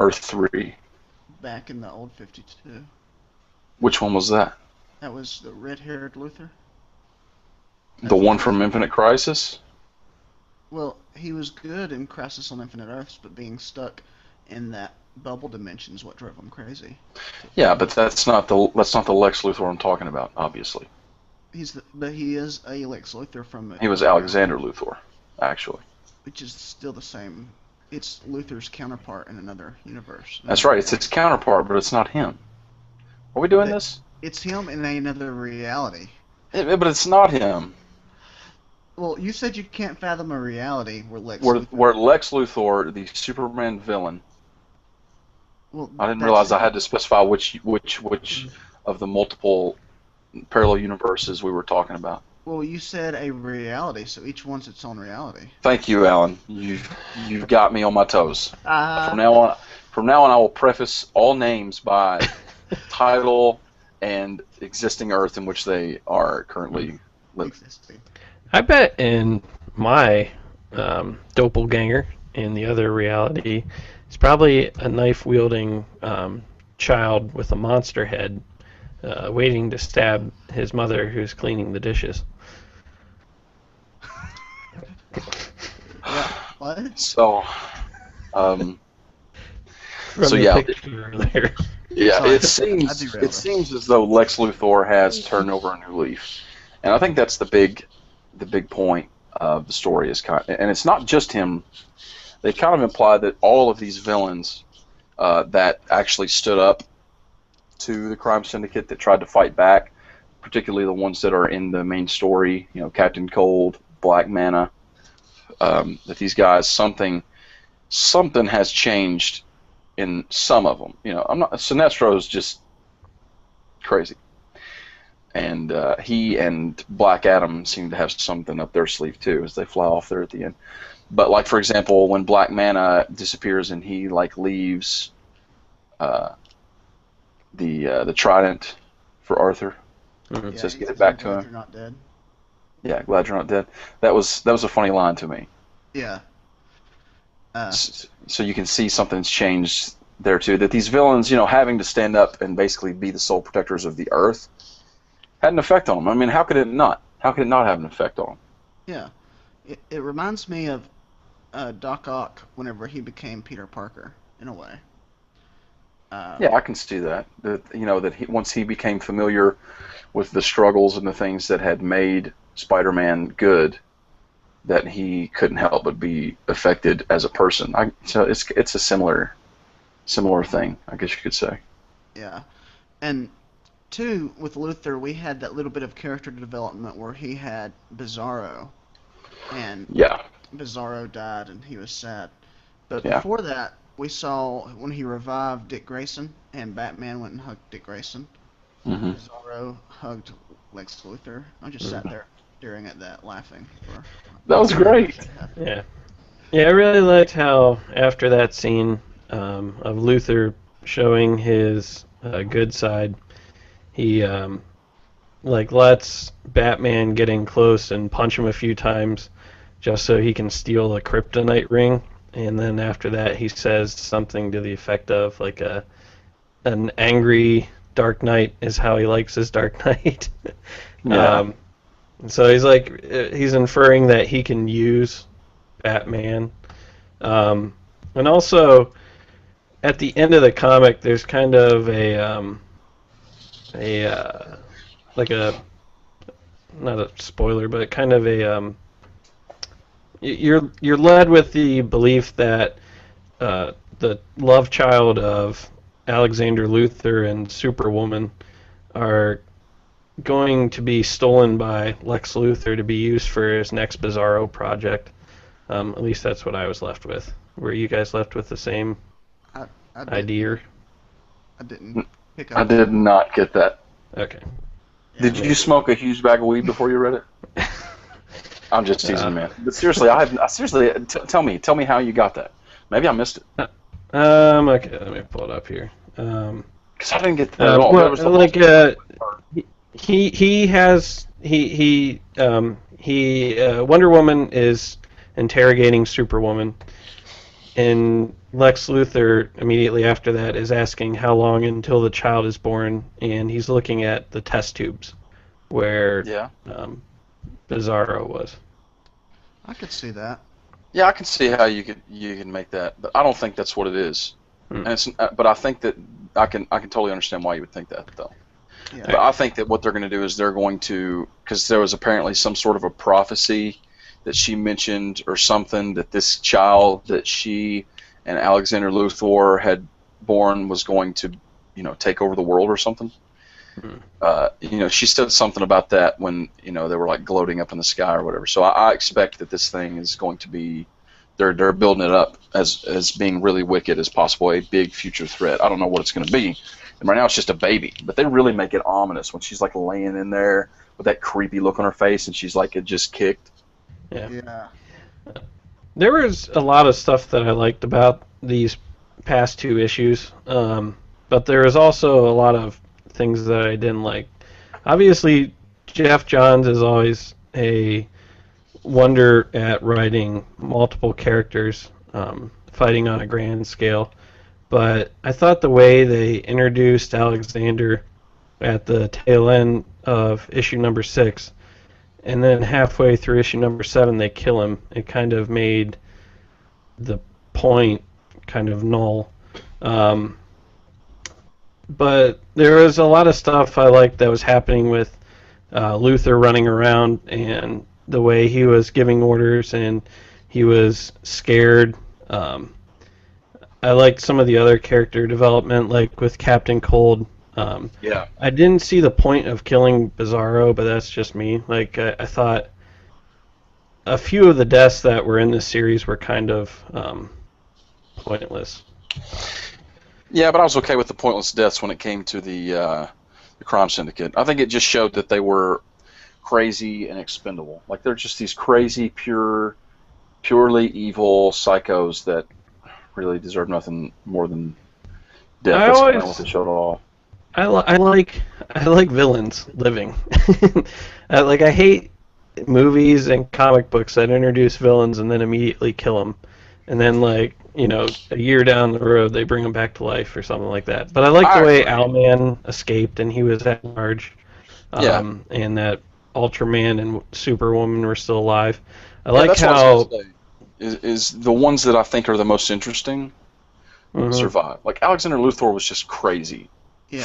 Earth 3? Back in the old 52. Which one was that? That was the red-haired Luthor. The one from Infinite Crisis? Well, he was good in Crisis on Infinite Earths, but being stuck in that bubble dimension is what drove him crazy. Yeah, but that's not the Lex Luthor I'm talking about, obviously. But he is a Lex Luthor from... He was Alexander Luthor, actually. Which is still the same. It's Luthor's counterpart in another universe. That's right, it's its counterpart, but it's not him. Are we doing this? It's him in another reality. But it's not him. Well, you said you can't fathom a reality where Lex Luthor, the Superman villain. Well, I didn't realize I had to specify which of the multiple parallel universes we were talking about. Well, you said a reality, so each one's its own reality. Thank you, Alan. You've got me on my toes. From now on, I will preface all names by title and existing Earth in which they are currently living. I bet in my doppelganger in the other reality, it's probably a knife-wielding child with a monster head waiting to stab his mother who's cleaning the dishes. Yeah, what? So, Yeah. Yeah, Sorry, it seems as though Lex Luthor has turned over a new leaf, and I think that's the big point of the story is and it's not just him. They kind of imply that all of these villains that actually stood up to the crime syndicate that tried to fight back, particularly the ones that are in the main story, Captain Cold, Black Manta, that these guys something has changed in some of them. Sinestro's just crazy. And he and Black Adam seem to have something up their sleeve too, as they fly off there at the end. But like for example, when Black Manta disappears and he leaves the trident for Arthur, Yeah, says get it back to him. You're not dead. Yeah, glad you're not dead. That was a funny line to me. Yeah. So you can see something's changed there too. That these villains, having to stand up and basically be the sole protectors of the Earth, had an effect on them. I mean, how could it not? How could it not have an effect on them? Yeah. It reminds me of Doc Ock whenever he became Peter Parker, in a way. Yeah, I can see that. That once he became familiar with the struggles and the things that had made Spider-Man good, that he couldn't help but be affected as a person. So it's a similar thing, I guess you could say. Yeah, and two, with Luthor, we had that little bit of character development where he had Bizarro, and Bizarro died, and he was sad. But before that, we saw when he revived Dick Grayson, and Batman went and hugged Dick Grayson. Mm-hmm. Bizarro hugged Lex Luthor. I just sat there staring at that, laughing. That was great. Yeah. Yeah, I really liked how after that scene of Luthor showing his good side, he lets Batman get in close and punch him a few times just so he can steal the kryptonite ring and then after that he says something to the effect of like an angry Dark Knight is how he likes his Dark Knight. Yeah. So he's inferring that he can use Batman, and also at the end of the comic, there's kind of like a not a spoiler, but kind of you're led with the belief that the love child of Alexander Luthor and Superwoman are going to be stolen by Lex Luthor to be used for his next Bizarro project. At least that's what I was left with. Were you guys left with the same I, I didn't, idea? I didn't pick up. I did not get that. Okay. Did you smoke a huge bag of weed before you read it? I'm just teasing, man. But seriously, tell me how you got that. Maybe I missed it. Okay, let me pull it up here. Because I didn't get that at all. Well, like Wonder Woman is interrogating Superwoman, and Lex Luthor immediately after that is asking how long until the child is born, and he's looking at the test tubes where Bizarro was. I could see that. Yeah, I can see how you can make that, but I don't think that's what it is. And but I think that I can totally understand why you would think that though. Yeah. But I think that what they're going to do is they're going to, because there was apparently some sort of a prophecy that she mentioned or something that this child that she and Alexander Luthor had born was going to, take over the world or something. She said something about that when they were like gloating up in the sky or whatever. So I expect that this thing is going to be, they're building it up as being really wicked as possible, a big future threat. I don't know what it's going to be. And right now it's just a baby, but they really make it ominous when she's like laying in there with that creepy look on her face and she's like it just kicked. Yeah. There was a lot of stuff that I liked about these past two issues, but there was also a lot of things that I didn't like. Obviously, Jeff Johns is always a wonder at writing multiple characters, fighting on a grand scale. But I thought the way they introduced Alexander at the tail end of issue number 6, and then halfway through issue number 7 they kill him, it kind of made the point kind of null. But there was a lot of stuff I liked that was happening with Luthor running around and the way he was giving orders and he was scared. I liked some of the other character development, like with Captain Cold. I didn't see the point of killing Bizarro, but that's just me. Like, I thought a few of the deaths that were in this series were kind of pointless. Yeah, but I was okay with the pointless deaths when it came to the crime syndicate. I think it just showed that they were crazy and expendable. Like, they're just these crazy, purely evil psychos that really deserve nothing more than death. That's kind of what they showed off. I like villains living. I hate movies and comic books that introduce villains and then immediately kill them, and then a year down the road they bring them back to life or something like that. But I like the way Owlman escaped and he was at large, and that Ultraman and Superwoman were still alive. I like how is the ones that I think are the most interesting survive. Like Alexander Luthor was just crazy. Yeah.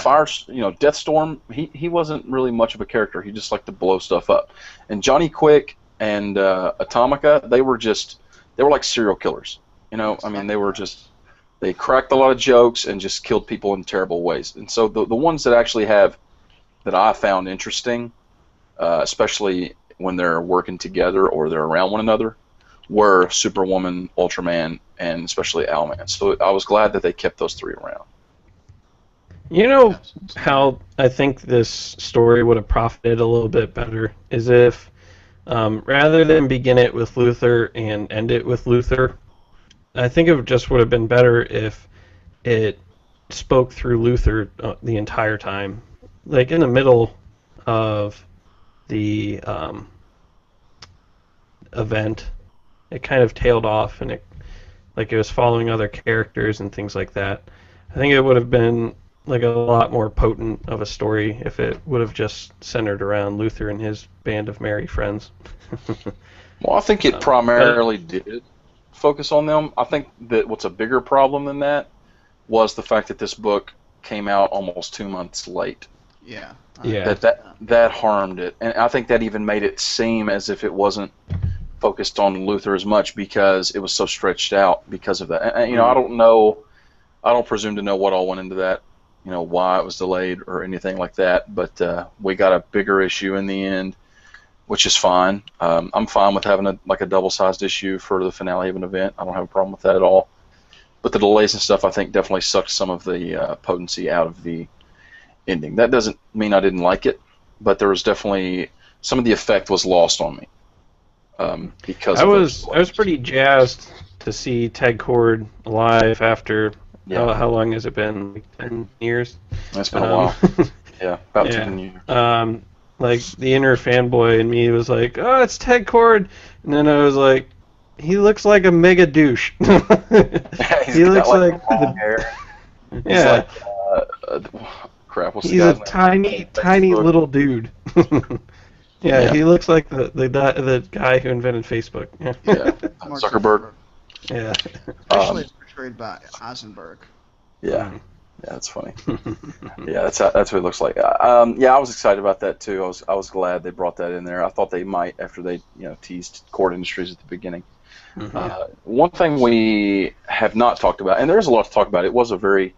Deathstorm, he wasn't really much of a character. He just liked to blow stuff up. And Johnny Quick and Atomica, they were like serial killers. They cracked a lot of jokes and just killed people in terrible ways. And so the ones that actually that I found interesting, especially when they're working together or they're around one another, were Superwoman, Ultraman, and especially Owlman. So I was glad that they kept those three around. You know how I think this story would have profited a little bit better is if, rather than begin it with Luthor and end it with Luthor, I think it just would have been better if it spoke through Luthor the entire time. Like in the middle of the event, it kind of tailed off and it like it was following other characters and things like that. I think it would have been like a lot more potent of a story if it would have just centered around Luther and his band of merry friends. Well, I think it primarily did focus on them. I think that what's a bigger problem than that was the fact that this book came out almost 2 months late. Yeah. Yeah. That harmed it, and I think that even made it seem as if it wasn't focused on Luther as much because it was so stretched out because of that. And, I don't know, I don't presume to know what all went into that, why it was delayed or anything like that. But we got a bigger issue in the end, which is fine. I'm fine with having a double-sized issue for the finale of an event. I don't have a problem with that at all. But the delays and stuff, I think, definitely sucked some of the potency out of the ending. That doesn't mean I didn't like it, but there was definitely some of the effect was lost on me because I was pretty jazzed to see Ted Cord alive after how long has it been? Like 10 years? It's been a while. Yeah, about 10 years. Like the inner fanboy in me was like, "Oh, it's Ted Cord," and then I was like, "He looks like a mega douche." He looks like long hair. Yeah. Crap. What's He's the guy's a tiny little dude. Yeah, he looks like the guy who invented Facebook. Yeah, Zuckerberg. Yeah. Especially it's portrayed by Eisenberg. Yeah, that's funny. Yeah, that's what it looks like. I was excited about that too. I was glad they brought that in there. I thought they might after they teased Cord Industries at the beginning. One thing we have not talked about, and there's a lot to talk about. It was a very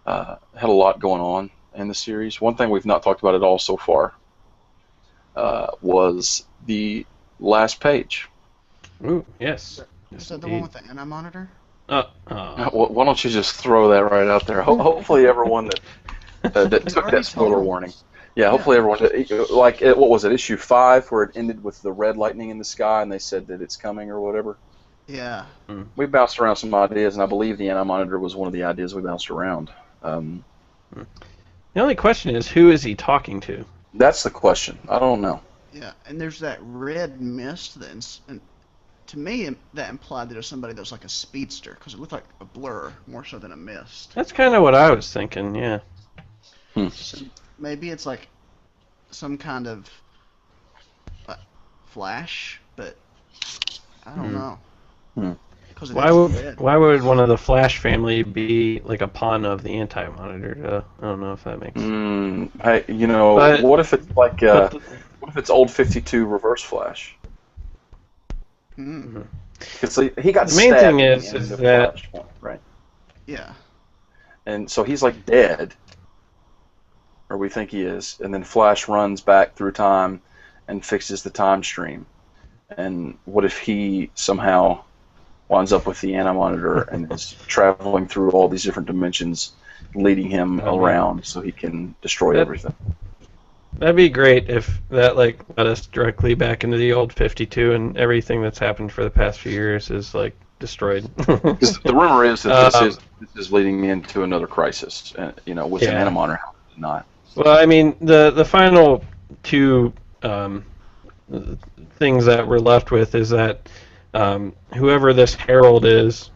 had a lot going on in the series. One thing we've not talked about at all so far was the last page. Ooh, yes. Is that the one with the anti-monitor? Why don't you just throw that right out there? Hopefully everyone that took that spoiler warning. Yeah, hopefully everyone, like, what was it, issue 5, where it ended with the red lightning in the sky, and they said that it's coming or whatever? Yeah. We bounced around some ideas, and I believe the anti-monitor was one of the ideas we bounced around. The only question is, who is he talking to? That's the question. I don't know. Yeah, and there's that red mist and to me that implied that it was somebody that was like a speedster, because it looked like a blur more so than a mist. That's kind of what I was thinking, yeah. So maybe it's like some kind of flash, but I don't know. Why would one of the Flash family be like a pawn of the anti-monitor? I don't know if that makes sense. Hey, what if it's like what if it's old 52 Reverse Flash? Because he got the main stabbed thing is that Flashpoint, right? Yeah. And so he's like dead, or we think he is, and then Flash runs back through time and fixes the time stream. And what if he somehow winds up with the anti-monitor and is traveling through all these different dimensions, leading him around so he can destroy everything? That'd be great if that led us directly back into the old 52 and everything that's happened for the past few years is like destroyed. Because the rumor is that this is leading into another crisis, with an anti-monitor. Not. Well, I mean, the final two things that we're left with is that whoever this Herald is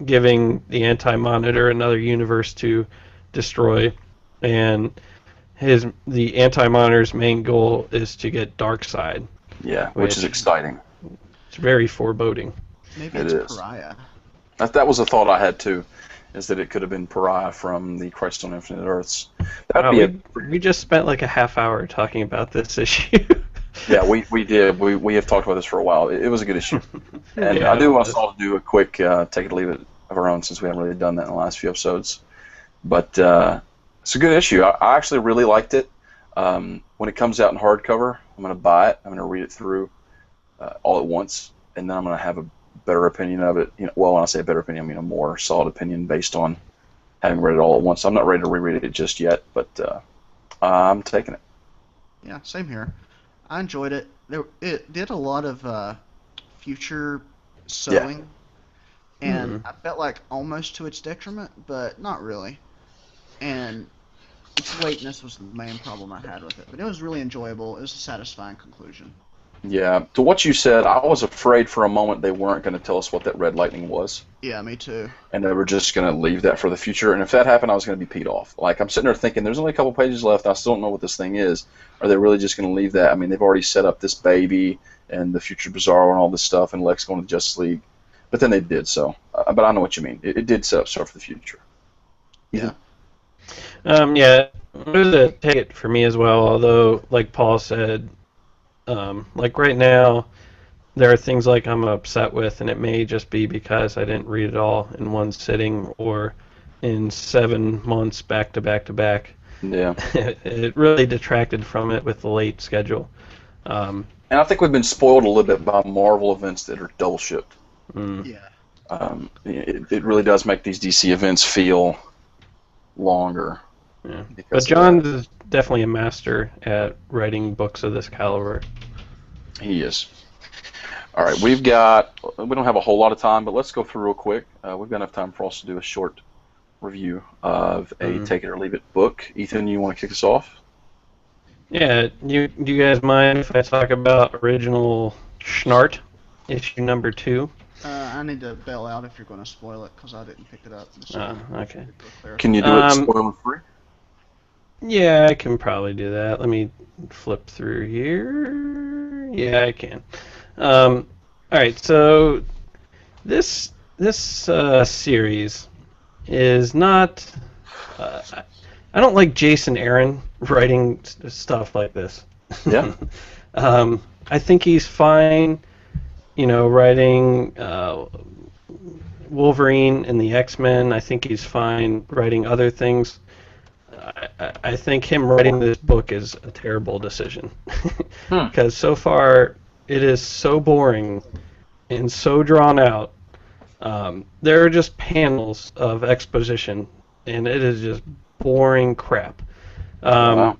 giving the anti-monitor another universe to destroy, and the anti-monitor's main goal is to get Darkseid. Yeah, which is exciting. It's very foreboding. Maybe it's Pariah. That was a thought I had too, is that it could have been Pariah from the Crisis on Infinite Earths. We just spent like a half hour talking about this issue. Yeah, we did. We have talked about this for a while. It was a good issue. And I do want us all to do a quick take it or leave it of our own, since we haven't really done that in the last few episodes. But it's a good issue. I actually really liked it. When it comes out in hardcover, I'm going to buy it. I'm going to read it through all at once, and then I'm going to have a better opinion of it. Well, when I say a better opinion, I mean a more solid opinion based on having read it all at once. I'm not ready to reread it just yet, but I'm taking it. Yeah, same here. I enjoyed it. It did a lot of future sewing, and I felt like almost to its detriment, but not really. And its lateness was the main problem I had with it. But it was really enjoyable. It was a satisfying conclusion. Yeah. To what you said, I was afraid for a moment they weren't going to tell us what that red lightning was, Yeah, me too. and they were just going to leave that for the future. And if that happened, I was going to be peed off. Like, I'm sitting there thinking, there's only a couple pages left. I still don't know what this thing is. Are they really just going to leave that? I mean, they've already set up this baby and the future Bizarro and all this stuff, and Lex going to Justice League. But then they did so. But I know what you mean. It did set up stuff for the future. Yeah. Yeah, it was a take it for me as well. Although, like Paul said, like right now, there are things like I'm upset with, and it may just be because I didn't read it all in one sitting or in 7 months back to back to back. Yeah. It really detracted from it with the late schedule. And I think we've been spoiled a little bit by Marvel events that are double shipped. Yeah. It really does make these DC events feel longer. Yeah. Because But John is definitely a master at writing books of this caliber. He is. All right, we don't have a whole lot of time, but let's go through real quick. We've got enough time for us to do a short review of a take it or leave it book. Ethan, you want to kick us off? Yeah, do you guys mind if I talk about original Schnart, issue number 2? I need to bail out if you're going to spoil it because I didn't pick it up. Okay. Can you do it spoiler free? Yeah, I can probably do that. Let me flip through here. Yeah, I can. All right, so this series is not. I don't like Jason Aaron writing stuff like this. Yeah. I think he's fine, writing Wolverine and the X-Men. I think he's fine writing other things. I think him writing this book is a terrible decision. Because so far, it is so boring and so drawn out. There are just panels of exposition, and it is just boring crap. Wow.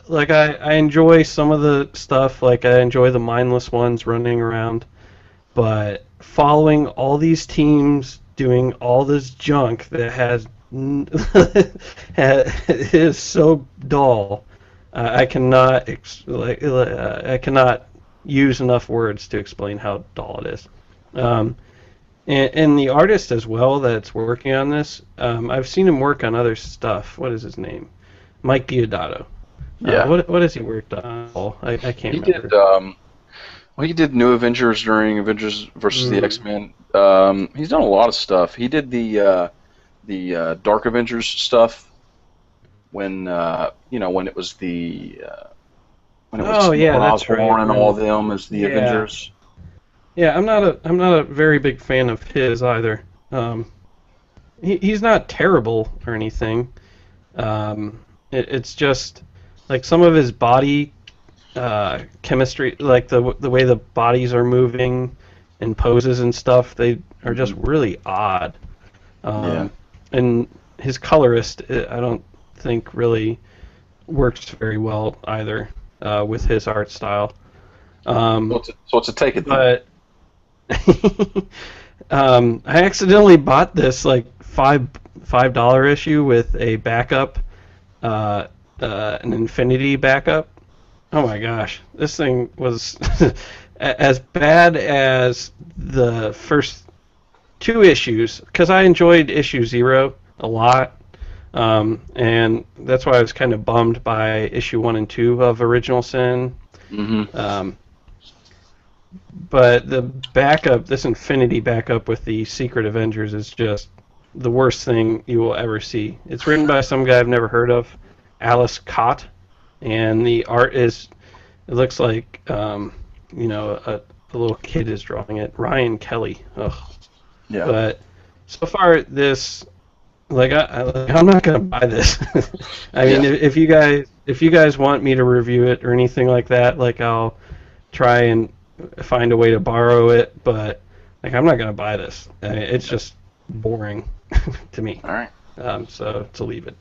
Like, I enjoy some of the stuff, like I enjoy the mindless ones running around, but following all these teams doing all this junk that has it is so dull. I cannot I cannot use enough words to explain how dull it is. And the artist as well that's working on this, I've seen him work on other stuff. What is his name? Mike Diodato. Yeah. What has he worked on? I can't He remember. did. He did New Avengers during Avengers versus the X-Men. He's done a lot of stuff. He did the Dark Avengers stuff when when it was when it was yeah, that's Osborn right. and all of them as the Avengers. Yeah, I'm not a very big fan of his either. He's not terrible or anything. It's just like some of his body chemistry, like the way the bodies are moving and poses and stuff, they are just really odd. And his colorist, I don't think really works very well either with his art style. So it's a take it. But I accidentally bought this like $5 issue with a backup, an Infinity backup. Oh my gosh, this thing was as bad as the first 2 issues, because I enjoyed issue 0 a lot, and that's why I was kind of bummed by issue 1 and 2 of Original Sin. But the backup, this Infinity backup with the Secret Avengers, is just the worst thing you will ever see. It's written by some guy I've never heard of, Alice Cott, and the art it looks like, a little kid is drawing it. Ryan Kelly. Ugh. Yeah. But so far, this, I'm not gonna buy this. I mean, if you guys want me to review it or anything like that, I'll try and find a way to borrow it. But I'm not gonna buy this. I mean, it's just boring to me. All right. So to leave it.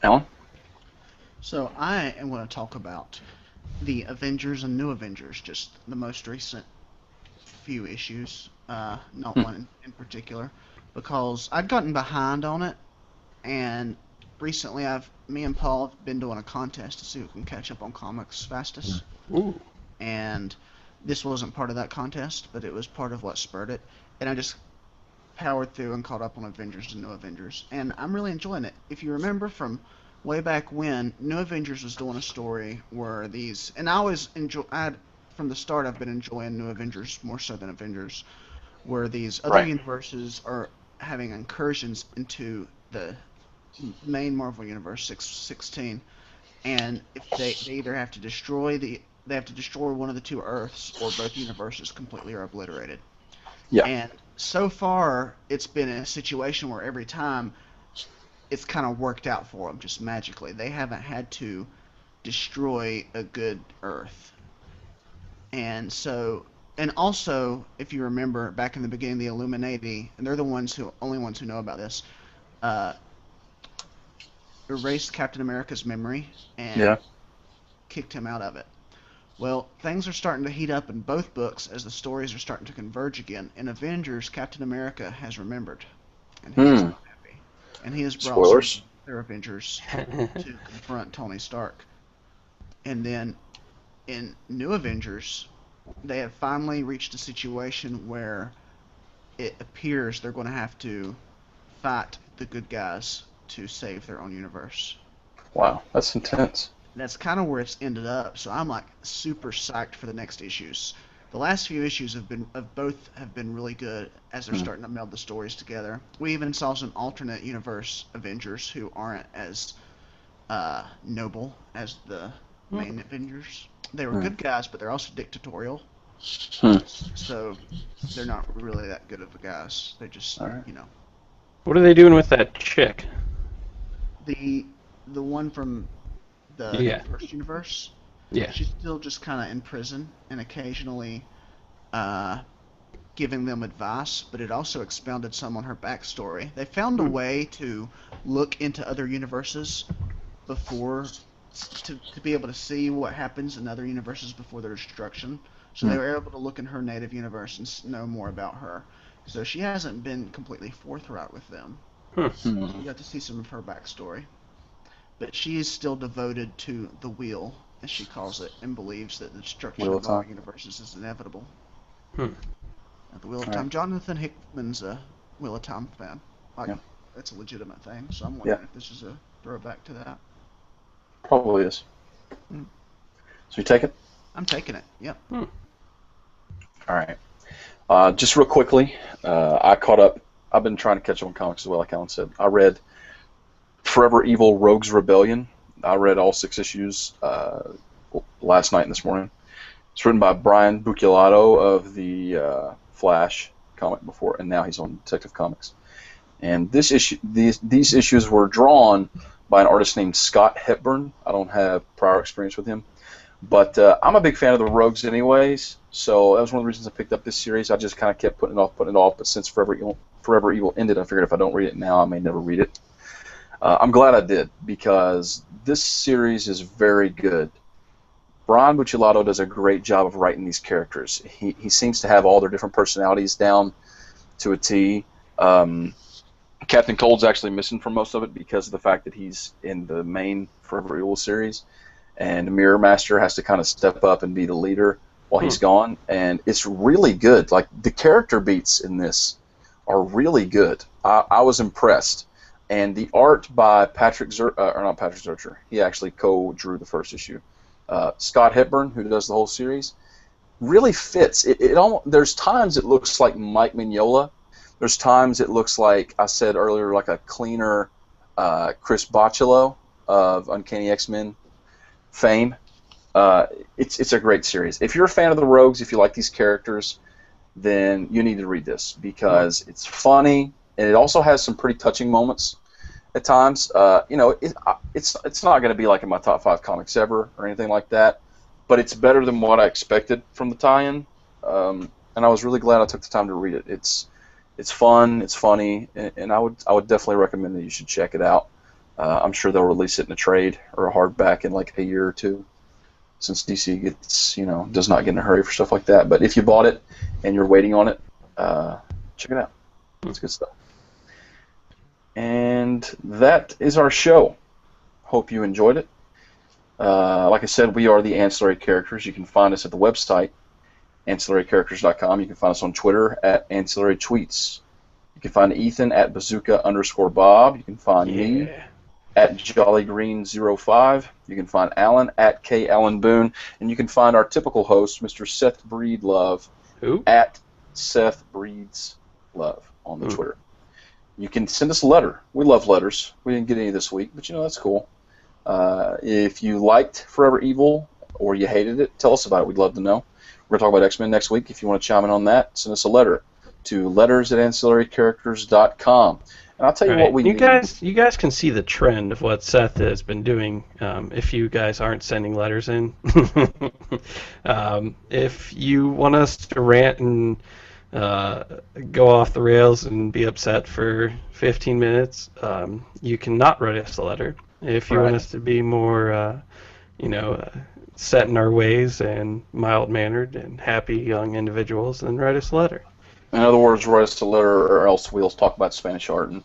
Alan? So I am going to talk about the Avengers and New Avengers, just the most recent few issues, not one in particular, because I'd gotten behind on it, and recently me and Paul have been doing a contest to see who can catch up on comics fastest. Ooh. And This wasn't part of that contest, but it was part of what spurred it. And I just powered through and caught up on Avengers and New Avengers, and I'm really enjoying it. If you remember from way back when, New Avengers was doing a story where these, and I always enjoy. From the start, I've been enjoying New Avengers more so than Avengers, where these other Right. universes are having incursions into the main Marvel Universe 616, and if they either have to destroy one of the two Earths, or both universes completely are obliterated. Yeah. And so far, it's been a situation where every time it's kind of worked out for them just magically. They haven't had to destroy a good Earth. And so, and also, if you remember back in the beginning, the Illuminati, and they're the only ones who know about this, uh, erased Captain America's memory and Yeah. kicked him out of it. Well, things are starting to heat up in both books as the stories are starting to converge again. In Avengers, Captain America has remembered, and he's not happy. And he has brought some Spoilers. other Avengers to confront Tony Stark. And then in New Avengers, they have finally reached a situation where it appears they're going to have to fight the good guys to save their own universe. Wow, that's intense. That's kind of where it's ended up. So I'm like super psyched for the next issues. The last few issues have been really good as they're starting to meld the stories together. We even saw some alternate universe Avengers who aren't as noble as the main Avengers. They were good guys, but they're also dictatorial. So they're not really that good of the guys. They're just All right. What are they doing with that chick? The one from the Yeah. first universe. Yeah. She's still just kind of in prison and occasionally giving them advice, but it also expounded some on her backstory. They found a way to look into other universes before, to be able to see what happens in other universes before their destruction. So they were able to look in her native universe and know more about her. So she hasn't been completely forthright with them. So you got to see some of her backstory. But she is still devoted to the wheel, as she calls it, and believes that the destruction Wheel of of all Time. universes is inevitable. Hmm. The Wheel of All Time. right. Jonathan Hickman's a Wheel of Time fan. Like, Yeah. that's a legitimate thing. So I'm wondering if this is a throwback to that. Probably is. So you take it? I'm taking it. Yep. All right. Just real quickly, I caught up. I've been trying to catch up on comics as well, like Alan said. I read Forever Evil Rogue's Rebellion. I read all 6 issues last night and this morning. It's written by Brian Buccellato of the Flash comic before, and now he's on Detective Comics. And these issues were drawn by an artist named Scott Hepburn. I don't have prior experience with him, but I'm a big fan of the Rogues anyways, so that was one of the reasons I picked up this series. I just kind of kept putting it off, but since Forever Evil ended, I figured if I don't read it now, I may never read it. I'm glad I did, because this series is very good. Brian Buccellato does a great job of writing these characters. He seems to have all their different personalities down to a T. Captain Cold's actually missing from most of it because of the fact that he's in the main Forever Evil series, and Mirror Master has to kind of step up and be the leader while he's gone, and it's really good. Like, the character beats in this are really good. I was impressed. And the art by Patrick Zurcher, he actually co-drew the first issue. Scott Hepburn, who does the whole series, really fits. There's times it looks like Mike Mignola. There's times it looks like, I said earlier, like a cleaner Chris Bocciolo of Uncanny X-Men fame. It's a great series. If you're a fan of the Rogues, if you like these characters, then you need to read this, because it's funny, and it also has some pretty touching moments at times. It's not going to be like in my top 5 comics ever or anything like that, but it's better than what I expected from the tie-in, and I was really glad I took the time to read it. It's fun, it's funny, and I would definitely recommend that you should check it out. I'm sure they'll release it in a trade or a hardback in like a year or two, since DC does not get in a hurry for stuff like that. But if you bought it and you're waiting on it, check it out. It's good stuff. And that is our show. Hope you enjoyed it. Like I said, we are the Ancillary Characters. You can find us at the website ancillarycharacters.com. You can find us on Twitter at Ancillary Tweets. You can find Ethan at bazooka_Bob. You can find me at jollygreen05. You can find Alan at KAllenBoone. And you can find our typical host, Mr. Seth Breedlove, at Seth Breeds Love on the Twitter. You can send us a letter. We love letters. We didn't get any this week, but that's cool. If you liked Forever Evil or you hated it, tell us about it. We'd love to know. We're going to talk about X-Men next week. If you want to chime in on that, send us a letter to letters@ancillarycharacters.com. And I'll tell you what we need. You guys can see the trend of what Seth has been doing if you guys aren't sending letters in. If you want us to rant and go off the rails and be upset for 15 minutes, you cannot write us a letter. If you want us to be more, set in our ways and mild-mannered and happy young individuals, then write us a letter. In other words, write us a letter, or else we'll talk about Spanish art and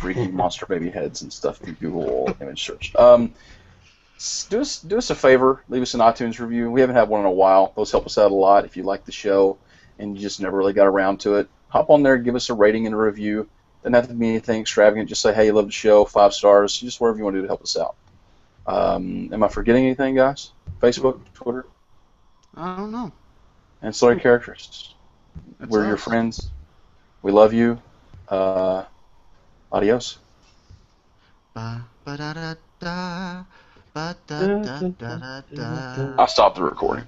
freaky monster baby heads and stuff through Google image search. Do us a favor, leave us an iTunes review. We haven't had one in a while. Those help us out a lot. If you like the show and you just never really got around to it, hop on there, give us a rating and a review. Doesn't have to be anything extravagant. Just say, hey, you love the show, 5 stars, just whatever you want to do to help us out. Am I forgetting anything, guys? Facebook, Twitter? I don't know. Ancillary Characters. We're your friends. We love you. Adios. I stopped the recording.